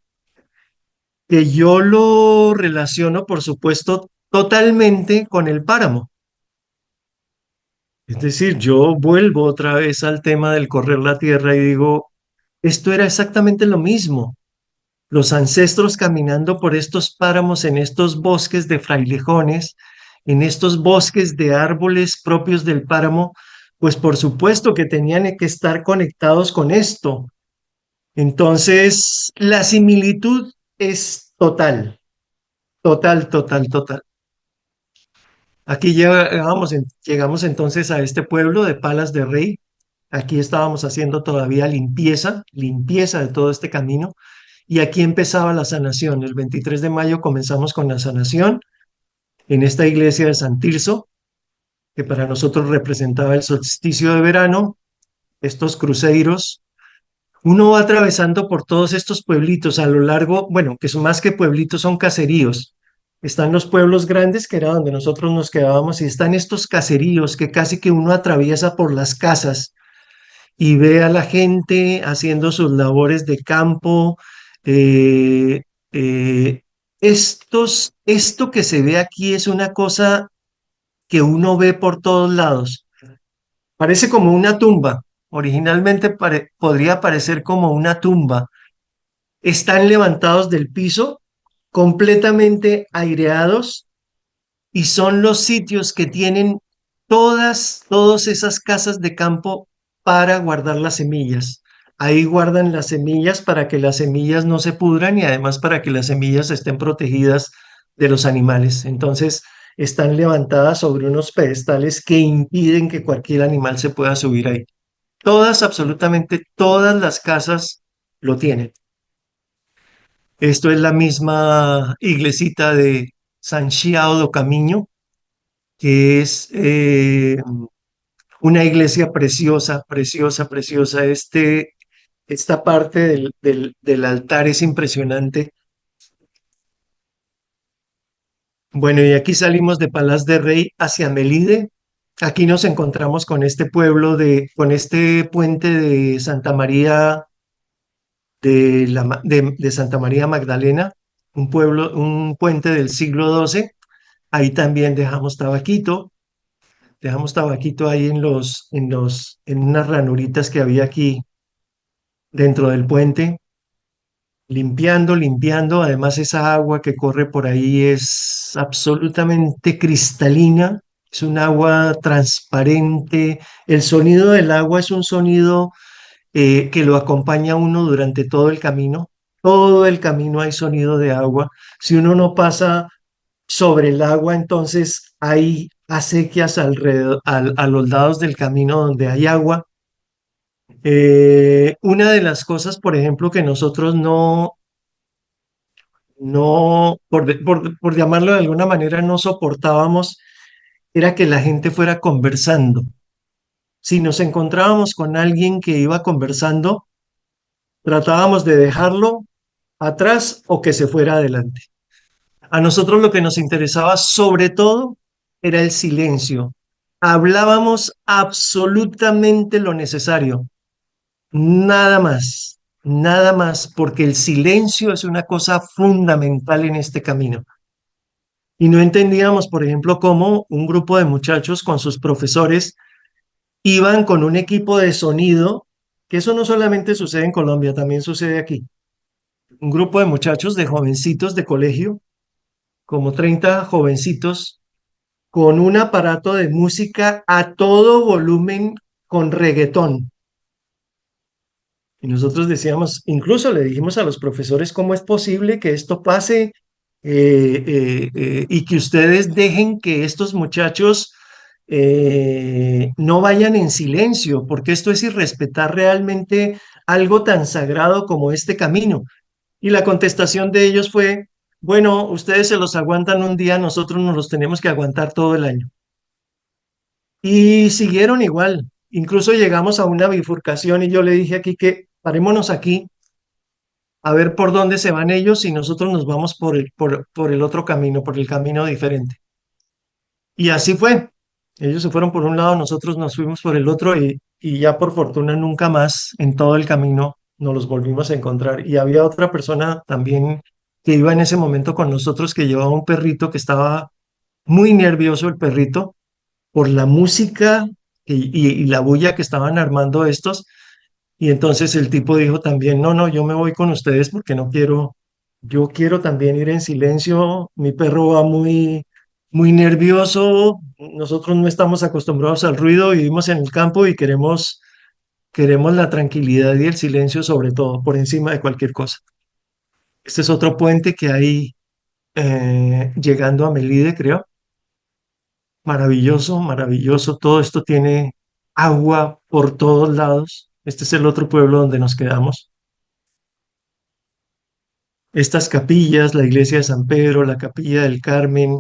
Que yo lo relaciono, por supuesto, totalmente con el páramo. Es decir, yo vuelvo otra vez al tema del correr la tierra y digo, esto era exactamente lo mismo. Los ancestros caminando por estos páramos, en estos bosques de frailejones, en estos bosques de árboles propios del páramo, pues por supuesto que tenían que estar conectados con esto. Entonces, la similitud es total, total, total, total. Aquí llegamos entonces a este pueblo de Palas de Rey. Aquí estábamos haciendo todavía limpieza de todo este camino. Y aquí empezaba la sanación. El 23 de mayo comenzamos con la sanación en esta iglesia de San Tirso, que para nosotros representaba el solsticio de verano, estos cruceros. Uno va atravesando por todos estos pueblitos a lo largo, bueno, que son más que pueblitos, son caseríos. Están los pueblos grandes, que era donde nosotros nos quedábamos, y están estos caseríos que casi que uno atraviesa por las casas y ve a la gente haciendo sus labores de campo. eh, eh, esto que se ve aquí es una cosa que uno ve por todos lados. Parece como una tumba. Originalmente podría parecer como una tumba. Están levantados del piso, completamente aireados, y son los sitios que tienen todas esas casas de campo para guardar las semillas. Ahí guardan las semillas para que las semillas no se pudran y además para que las semillas estén protegidas de los animales. Entonces, están levantadas sobre unos pedestales que impiden que cualquier animal se pueda subir ahí. Todas, absolutamente todas las casas lo tienen. Esto es la misma iglesita de San Xiao do Camino, que es una iglesia preciosa, preciosa, preciosa. Esta parte del altar es impresionante. Bueno, y aquí salimos de Palas de Rey hacia Melide. Aquí nos encontramos con este con este puente de Santa María de Santa María Magdalena, un puente del siglo XII. Ahí también dejamos tabaquito ahí en unas ranuritas que había aquí dentro del puente, limpiando, limpiando. Además, esa agua que corre por ahí es absolutamente cristalina, es un agua transparente. El sonido del agua es un sonido que lo acompaña a uno durante todo el camino. Todo el camino hay sonido de agua. Si uno no pasa sobre el agua, entonces hay acequias alrededor, a los lados del camino donde hay agua. Una de las cosas, por ejemplo, que nosotros no, por llamarlo de alguna manera, no soportábamos, era que la gente fuera conversando. Si nos encontrábamos con alguien que iba conversando, tratábamos de dejarlo atrás o que se fuera adelante. A nosotros lo que nos interesaba sobre todo era el silencio. Hablábamos absolutamente lo necesario, nada más, porque el silencio es una cosa fundamental en este camino. Y no entendíamos, por ejemplo, cómo un grupo de muchachos con sus profesores iban con un equipo de sonido, que eso no solamente sucede en Colombia, también sucede aquí. Un grupo de muchachos, de jovencitos de colegio, como 30 jovencitos, con un aparato de música a todo volumen con reggaetón. Y nosotros decíamos, incluso le dijimos a los profesores cómo es posible que esto pase y que ustedes dejen que estos muchachos no vayan en silencio, porque esto es irrespetar realmente algo tan sagrado como este camino. Y la contestación de ellos fue, bueno, ustedes se los aguantan un día, nosotros nos los tenemos que aguantar todo el año. Y siguieron igual. Incluso llegamos a una bifurcación y yo le dije aquí que parémonos aquí a ver por dónde se van ellos y nosotros nos vamos por el otro camino, por el camino diferente. Y así fue. Ellos se fueron por un lado, nosotros nos fuimos por el otro y ya por fortuna nunca más en todo el camino nos los volvimos a encontrar. Y había otra persona también que iba en ese momento con nosotros que llevaba un perrito que estaba muy nervioso el perrito por la música y la bulla que estaban armando estos. Y entonces el tipo dijo también, no, no, yo me voy con ustedes porque no quiero, yo quiero también ir en silencio, mi perro va muy nervioso, nosotros no estamos acostumbrados al ruido, vivimos en el campo y queremos la tranquilidad y el silencio sobre todo, por encima de cualquier cosa. Este es otro puente que hay llegando a Melide, creo. Maravilloso, maravilloso, todo esto tiene agua por todos lados. Este es el otro pueblo donde nos quedamos. Estas capillas, la iglesia de San Pedro, la capilla del Carmen,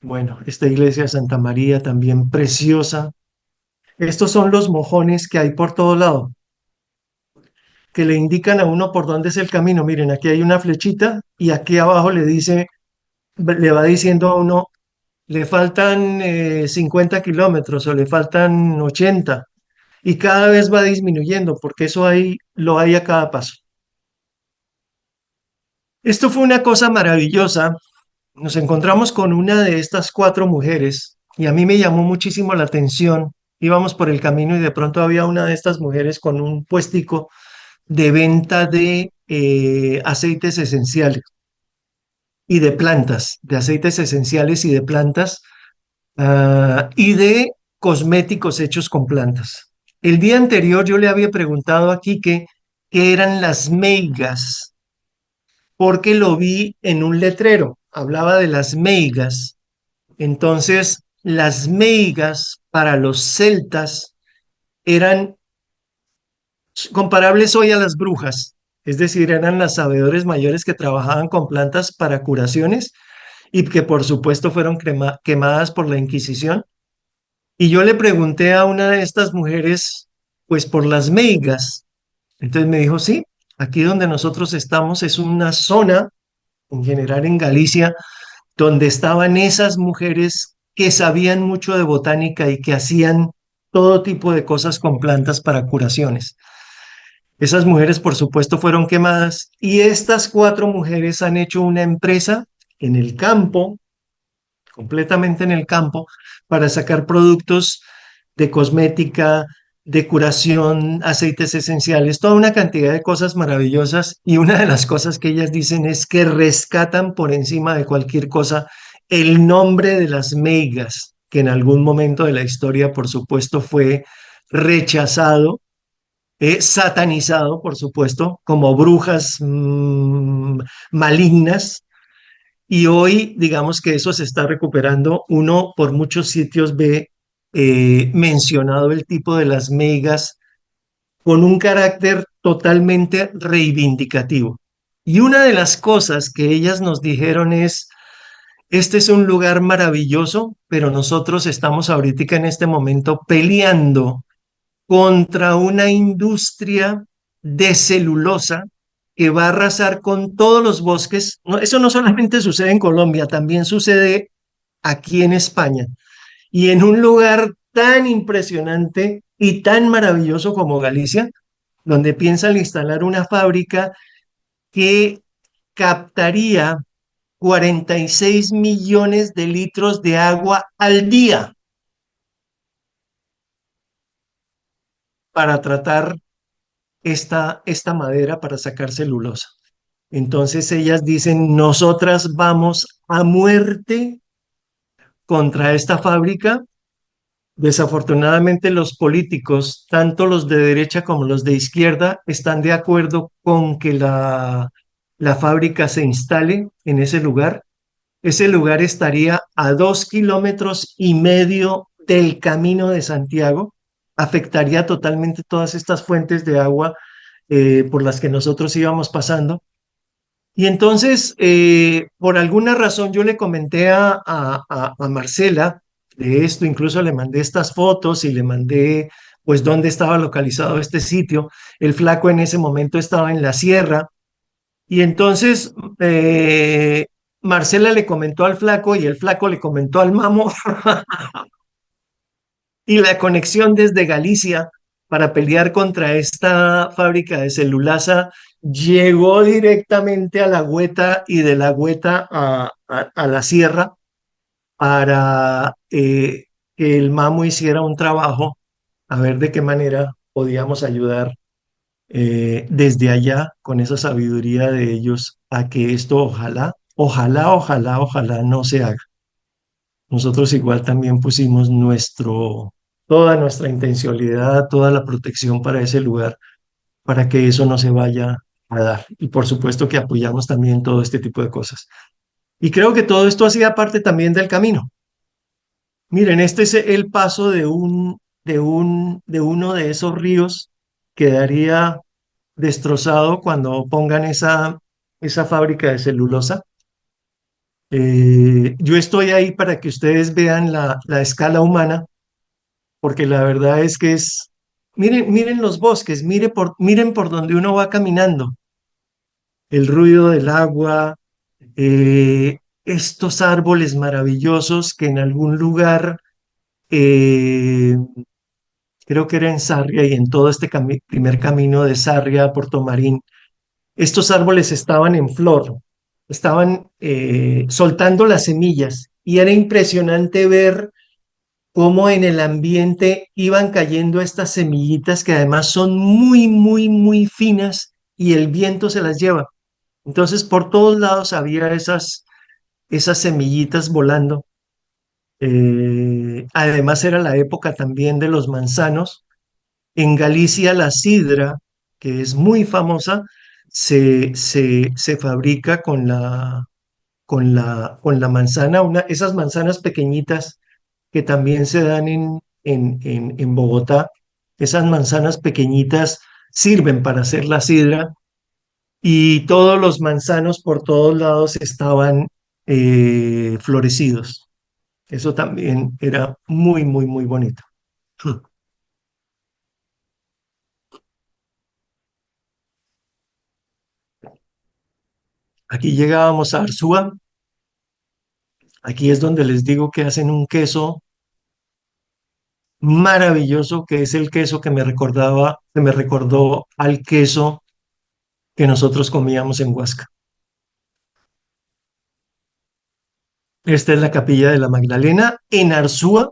bueno, esta iglesia de Santa María también preciosa. Estos son los mojones que hay por todo lado, que le indican a uno por dónde es el camino. Miren, aquí hay una flechita y aquí abajo le dice, le va diciendo a uno, le faltan 50 kilómetros o le faltan 80 y cada vez va disminuyendo porque eso ahí lo hay a cada paso. Esto fue una cosa maravillosa. Nos encontramos con una de estas cuatro mujeres y a mí me llamó muchísimo la atención. Íbamos por el camino y de pronto había una de estas mujeres con un puestico de venta de aceites esenciales y de plantas, de aceites esenciales y de plantas y de cosméticos hechos con plantas. El día anterior yo le había preguntado a Quique qué eran las meigas, porque lo vi en un letrero, hablaba de las meigas. Entonces, las meigas para los celtas eran comparables hoy a las brujas, es decir, eran las sabedores mayores que trabajaban con plantas para curaciones y que por supuesto fueron quemadas por la Inquisición. Y yo le pregunté a una de estas mujeres, pues por las meigas. Entonces me dijo, sí, aquí donde nosotros estamos es una zona, en general en Galicia, donde estaban esas mujeres que sabían mucho de botánica y que hacían todo tipo de cosas con plantas para curaciones. Esas mujeres, por supuesto, fueron quemadas y estas cuatro mujeres han hecho una empresa en el campo, completamente en el campo, para sacar productos de cosmética, de curación, aceites esenciales, toda una cantidad de cosas maravillosas. Y una de las cosas que ellas dicen es que rescatan por encima de cualquier cosa el nombre de las meigas, que en algún momento de la historia, por supuesto, fue rechazado, satanizado, por supuesto, como brujas malignas, y hoy, digamos que eso se está recuperando. Uno por muchos sitios ve mencionado el tipo de las megas con un carácter totalmente reivindicativo. Y una de las cosas que ellas nos dijeron es, este es un lugar maravilloso, pero nosotros estamos ahorita en este momento peleando contra una industria de celulosa que va a arrasar con todos los bosques. No, eso no solamente sucede en Colombia, también sucede aquí en España. Y en un lugar tan impresionante y tan maravilloso como Galicia, donde piensan instalar una fábrica que captaría 46 millones de litros de agua al día para tratar esta madera para sacar celulosa. Entonces ellas dicen, nosotras vamos a muerte contra esta fábrica. Desafortunadamente los políticos, tanto los de derecha como los de izquierda, están de acuerdo con que la fábrica se instale en ese lugar. Ese lugar estaría a 2,5 kilómetros del Camino de Santiago. Afectaría totalmente todas estas fuentes de agua por las que nosotros íbamos pasando. Y entonces, por alguna razón, yo le comenté a Marcela de esto, incluso le mandé estas fotos y le mandé, pues, dónde estaba localizado este sitio. El flaco en ese momento estaba en la sierra. Y entonces, Marcela le comentó al flaco y el flaco le comentó al mamo y la conexión desde Galicia para pelear contra esta fábrica de celulasa llegó directamente a la Güeta y de la Güeta a la sierra para que el Mamo hiciera un trabajo a ver de qué manera podíamos ayudar desde allá con esa sabiduría de ellos a que esto ojalá no se haga. Nosotros igual también pusimos toda nuestra intencionalidad, toda la protección para ese lugar, para que eso no se vaya a dar. Y por supuesto que apoyamos también todo este tipo de cosas. Y creo que todo esto hacía parte también del camino. Miren, este es el paso de uno de esos ríos que quedaría destrozado cuando pongan esa fábrica de celulosa. Yo estoy ahí para que ustedes vean la escala humana, porque la verdad es que miren los bosques, miren por donde uno va caminando, el ruido del agua, estos árboles maravillosos que en algún lugar, eh, creo que era en Sarria y en todo este primer camino de Sarria a Puerto Marín, estos árboles estaban en flor, estaban soltando las semillas y era impresionante ver cómo en el ambiente iban cayendo estas semillitas que además son muy finas y el viento se las lleva. Entonces por todos lados había esas semillitas volando. Además era la época también de los manzanos. En Galicia la sidra, que es muy famosa, se fabrica con la manzana, esas manzanas pequeñitas que también se dan en Bogotá. Esas manzanas pequeñitas sirven para hacer la sidra y todos los manzanos por todos lados estaban florecidos. Eso también era muy bonito. Aquí llegábamos a Arzúa. Aquí es donde les digo que hacen un queso maravilloso, que es el queso que me recordó al queso que nosotros comíamos en Huasca. Esta es la capilla de la Magdalena en Arzúa,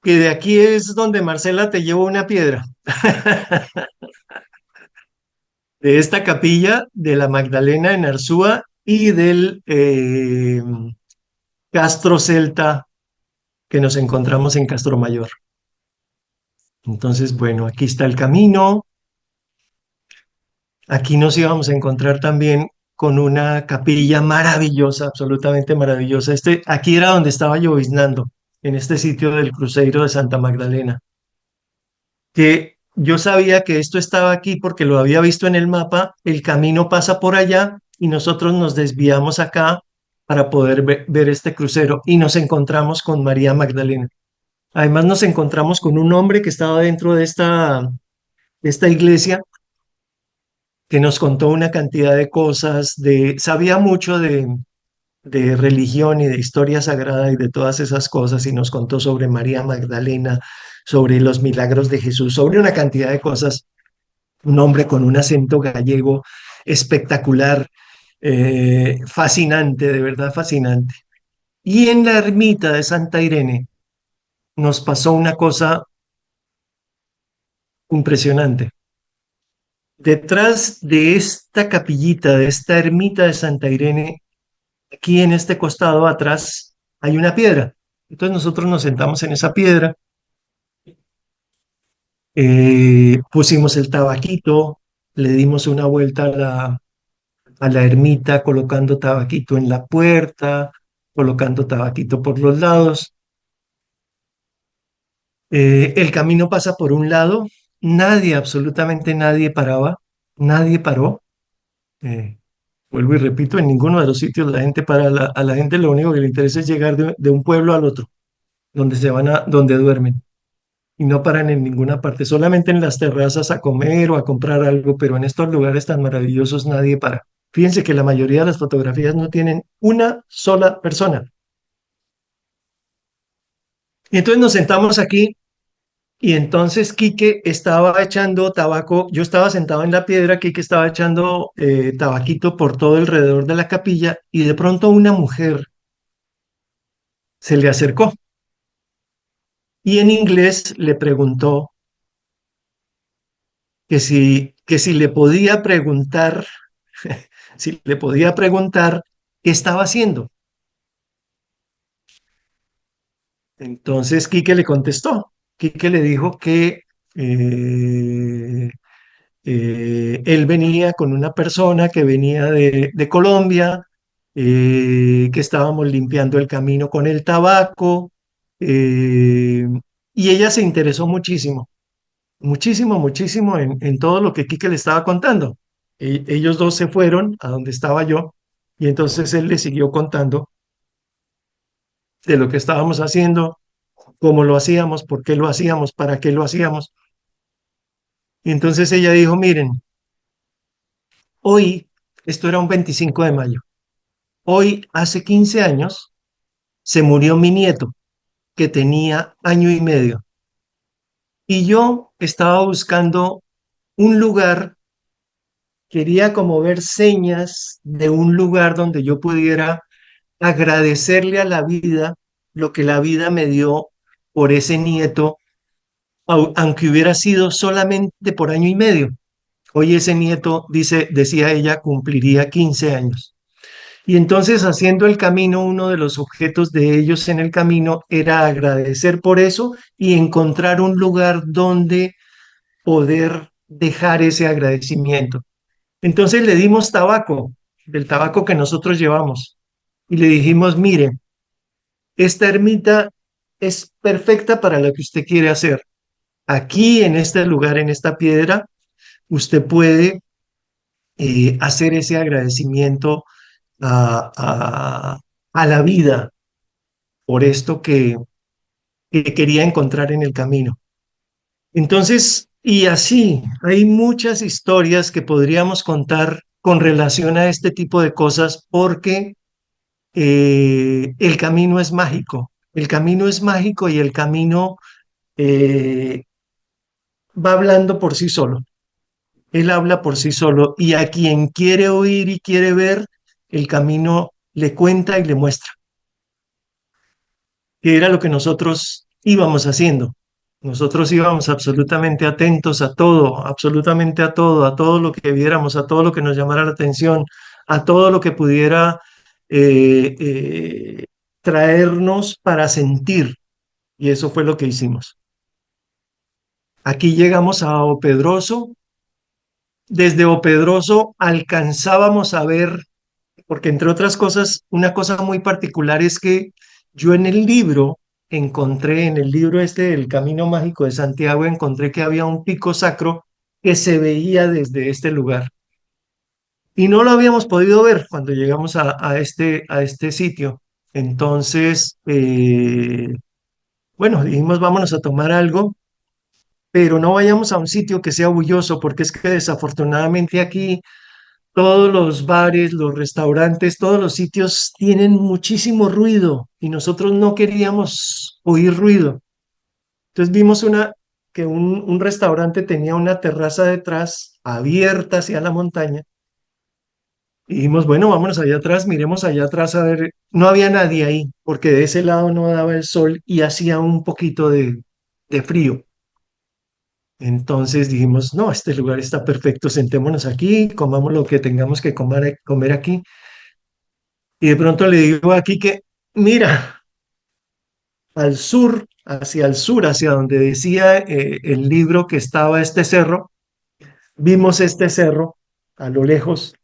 que de aquí es donde Marcela te llevó una piedra. De esta capilla de la Magdalena en Arzúa y del Castro Celta que nos encontramos en Castro Mayor. Entonces, bueno, aquí está el camino. Aquí nos íbamos a encontrar también con una capilla maravillosa, absolutamente maravillosa. Aquí era donde estaba lloviznando, en este sitio del Cruzeiro de Santa Magdalena, que yo sabía que esto estaba aquí porque lo había visto en el mapa, el camino pasa por allá y nosotros nos desviamos acá para poder ver este crucero y nos encontramos con María Magdalena. Además nos encontramos con un hombre que estaba dentro de esta iglesia que nos contó una cantidad de cosas, sabía mucho de religión y de historia sagrada y de todas esas cosas, y nos contó sobre María Magdalena, sobre los milagros de Jesús, sobre una cantidad de cosas. Un hombre con un acento gallego espectacular, fascinante, de verdad fascinante. Y en la ermita de Santa Irene nos pasó una cosa impresionante. Detrás de esta capillita, de esta ermita de Santa Irene, aquí en este costado atrás hay una piedra. Entonces nosotros nos sentamos en esa piedra, pusimos el tabaquito, le dimos una vuelta a la ermita colocando tabaquito en la puerta, colocando tabaquito por los lados. El camino pasa por un lado, nadie, absolutamente nadie paraba, nadie paró. Eh, Vuelvo y repito, en ninguno de los sitios la gente para, a la gente lo único que le interesa es llegar de un pueblo al otro, donde se van a, donde duermen. Y no paran en ninguna parte, solamente en las terrazas a comer o a comprar algo, pero en estos lugares tan maravillosos nadie para. Fíjense que la mayoría de las fotografías no tienen una sola persona. Y entonces nos sentamos aquí y entonces Quique estaba echando tabaco, yo estaba sentado en la piedra, Quique estaba echando tabaquito por todo alrededor de la capilla y de pronto una mujer se le acercó y en inglés le preguntó que si le podía preguntar, si le podía preguntar qué estaba haciendo. Entonces Quique le contestó. Quique le dijo que eh, él venía con una persona que venía de Colombia, que estábamos limpiando el camino con el tabaco, eh, y ella se interesó muchísimo, muchísimo, muchísimo en todo lo que Quique le estaba contando. Ellos dos se fueron a donde estaba yo, y entonces él le siguió contando de lo que estábamos haciendo, cómo lo hacíamos, por qué lo hacíamos, para qué lo hacíamos. Y entonces ella dijo, miren, hoy, esto era un 25 de mayo, hoy hace 15 años se murió mi nieto, que tenía año y medio, y yo estaba buscando un lugar, quería como ver señas de un lugar donde yo pudiera agradecerle a la vida lo que la vida me dio por ese nieto, aunque hubiera sido solamente por año y medio. Hoy ese nieto, dice, decía ella, cumpliría 15 años. Y entonces haciendo el camino, uno de los objetos de ellos en el camino era agradecer por eso y encontrar un lugar donde poder dejar ese agradecimiento. Entonces le dimos tabaco, del tabaco que nosotros llevamos, y le dijimos, mire, esta ermita es perfecta para lo que usted quiere hacer. Aquí, en este lugar, en esta piedra, usted puede hacer ese agradecimiento a, a, a la vida por esto que quería encontrar en el camino. Entonces, y así, hay muchas historias que podríamos contar con relación a este tipo de cosas porque el camino es mágico. El camino es mágico y el camino eh, va hablando por sí solo. Él habla por sí solo y a quien quiere oír y quiere ver, el camino le cuenta y le muestra, que era lo que nosotros íbamos haciendo. Nosotros íbamos absolutamente atentos a todo lo que viéramos, a todo lo que nos llamara la atención, a todo lo que pudiera eh, eh, traernos para sentir. Y eso fue lo que hicimos. Aquí llegamos a Opedroso. Desde Opedroso alcanzábamos a ver, porque entre otras cosas, una cosa muy particular es que yo en el libro encontré, en el libro este del Camino Mágico de Santiago, encontré que había un pico sacro que se veía desde este lugar. Y no lo habíamos podido ver cuando llegamos a este sitio. Entonces, bueno, dijimos, vámonos a tomar algo, pero no vayamos a un sitio que sea bulloso, porque es que desafortunadamente aquí todos los bares, los restaurantes, todos los sitios tienen muchísimo ruido y nosotros no queríamos oír ruido. Entonces vimos que un restaurante tenía una terraza detrás abierta hacia la montaña y dijimos, bueno, vámonos allá atrás, miremos allá atrás a ver. No había nadie ahí porque de ese lado no daba el sol y hacía un poquito de frío. Entonces dijimos, no, este lugar está perfecto, sentémonos aquí, comamos lo que tengamos que comer aquí. Y de pronto le digo aquí que, mira, al sur, hacia el sur, hacia donde decía el libro que estaba este cerro. Vimos este cerro a lo lejos.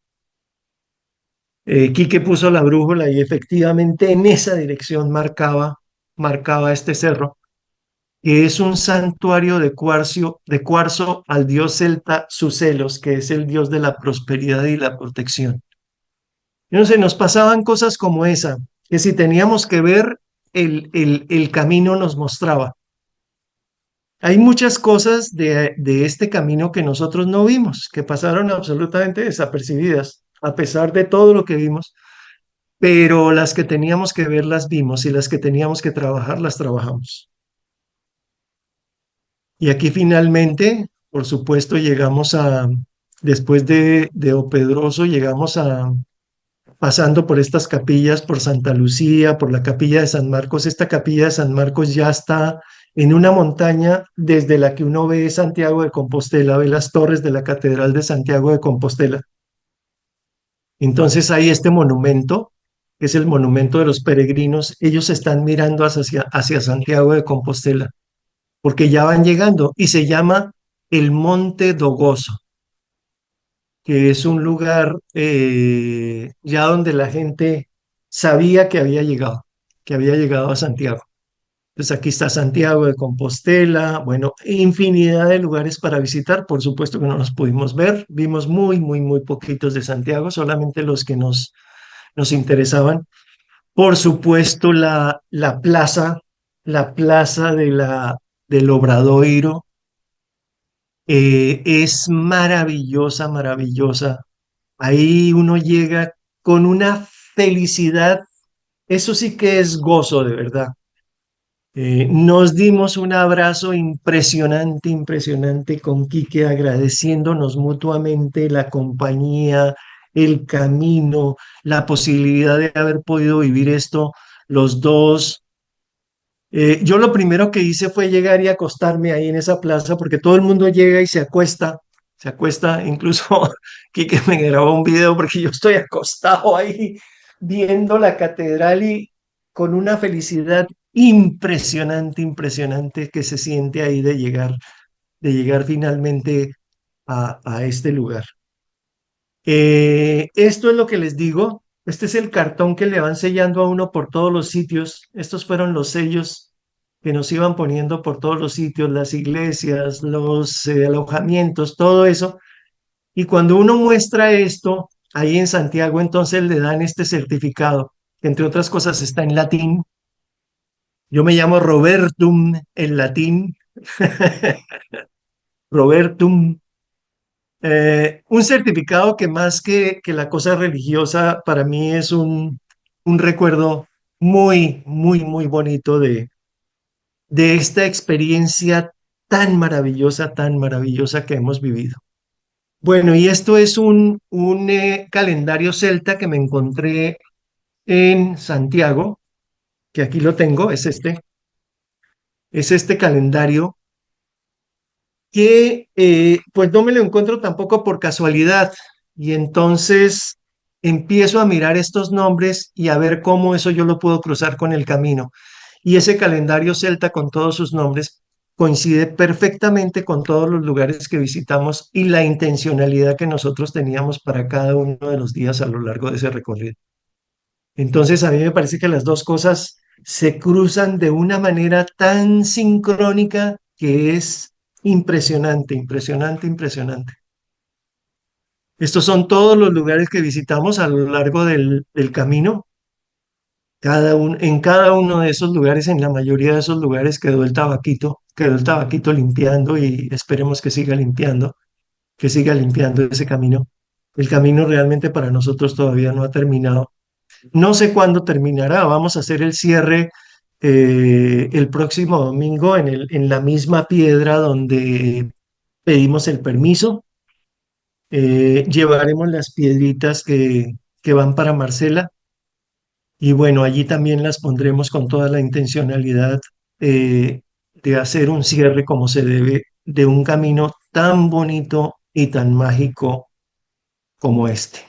Quique puso la brújula y efectivamente en esa dirección marcaba este cerro, que es un santuario de cuarzo al dios celta Sucelos, que es el dios de la prosperidad y la protección. Y no sé, nos pasaban cosas como esa, que si teníamos que ver, el camino nos mostraba. Hay muchas cosas de este camino que nosotros no vimos, que pasaron absolutamente desapercibidas, a pesar de todo lo que vimos, pero las que teníamos que ver las vimos y las que teníamos que trabajar las trabajamos. Y aquí finalmente, por supuesto, después de Opedroso, llegamos pasando por estas capillas, por Santa Lucía, por la capilla de San Marcos. Esta capilla de San Marcos ya está en una montaña desde la que uno ve Santiago de Compostela, ve las torres de la Catedral de Santiago de Compostela. Entonces hay este monumento, que es el monumento de los peregrinos. Ellos están mirando hacia Santiago de Compostela, porque ya van llegando y se llama el Monte do Gozo, que es un lugar ya donde la gente sabía que había llegado a Santiago. Entonces aquí está Santiago de Compostela, bueno, infinidad de lugares para visitar. Por supuesto que no los pudimos ver, vimos muy, muy, muy poquitos de Santiago, solamente los que nos interesaban. Por supuesto, la plaza del Obradoiro, es maravillosa, maravillosa. Ahí uno llega con una felicidad, eso sí que es gozo de verdad. Nos dimos un abrazo impresionante, impresionante con Quique, agradeciéndonos mutuamente la compañía, el camino, la posibilidad de haber podido vivir esto los dos. Yo lo primero que hice fue llegar y acostarme ahí en esa plaza, porque todo el mundo llega y se acuesta, incluso Quique me grabó un video porque yo estoy acostado ahí viendo la catedral y con una felicidad impresionante, impresionante que se siente ahí de llegar finalmente a este lugar. Esto es lo que les digo. Este es el cartón que le van sellando a uno por todos los sitios. Estos fueron los sellos que nos iban poniendo por todos los sitios, las iglesias, los alojamientos, todo eso. Y cuando uno muestra esto ahí en Santiago, entonces le dan este certificado, que entre otras cosas está en latín. Yo me llamo Robertum en latín, Robertum. Un certificado que más que la cosa religiosa, para mí es un recuerdo muy, muy, muy bonito de esta experiencia tan maravillosa que hemos vivido. Bueno, y esto es un calendario celta que me encontré en Santiago, que aquí lo tengo, es este calendario que pues no me lo encuentro tampoco por casualidad. Y entonces empiezo a mirar estos nombres y a ver cómo eso yo lo puedo cruzar con el camino. Y ese calendario celta con todos sus nombres coincide perfectamente con todos los lugares que visitamos y la intencionalidad que nosotros teníamos para cada uno de los días a lo largo de ese recorrido. Entonces a mí me parece que las dos cosas se cruzan de una manera tan sincrónica que es impresionante, impresionante, impresionante. Estos son todos los lugares que visitamos a lo largo del camino. En cada uno de esos lugares, en la mayoría de esos lugares quedó el tabaquito limpiando y esperemos que siga limpiando ese camino. El camino realmente para nosotros todavía no ha terminado. No sé cuándo terminará. Vamos a hacer el cierre el próximo domingo en la misma piedra donde pedimos el permiso. Llevaremos las piedritas que van para Marcela y bueno, allí también las pondremos con toda la intencionalidad de hacer un cierre como se debe de un camino tan bonito y tan mágico como este.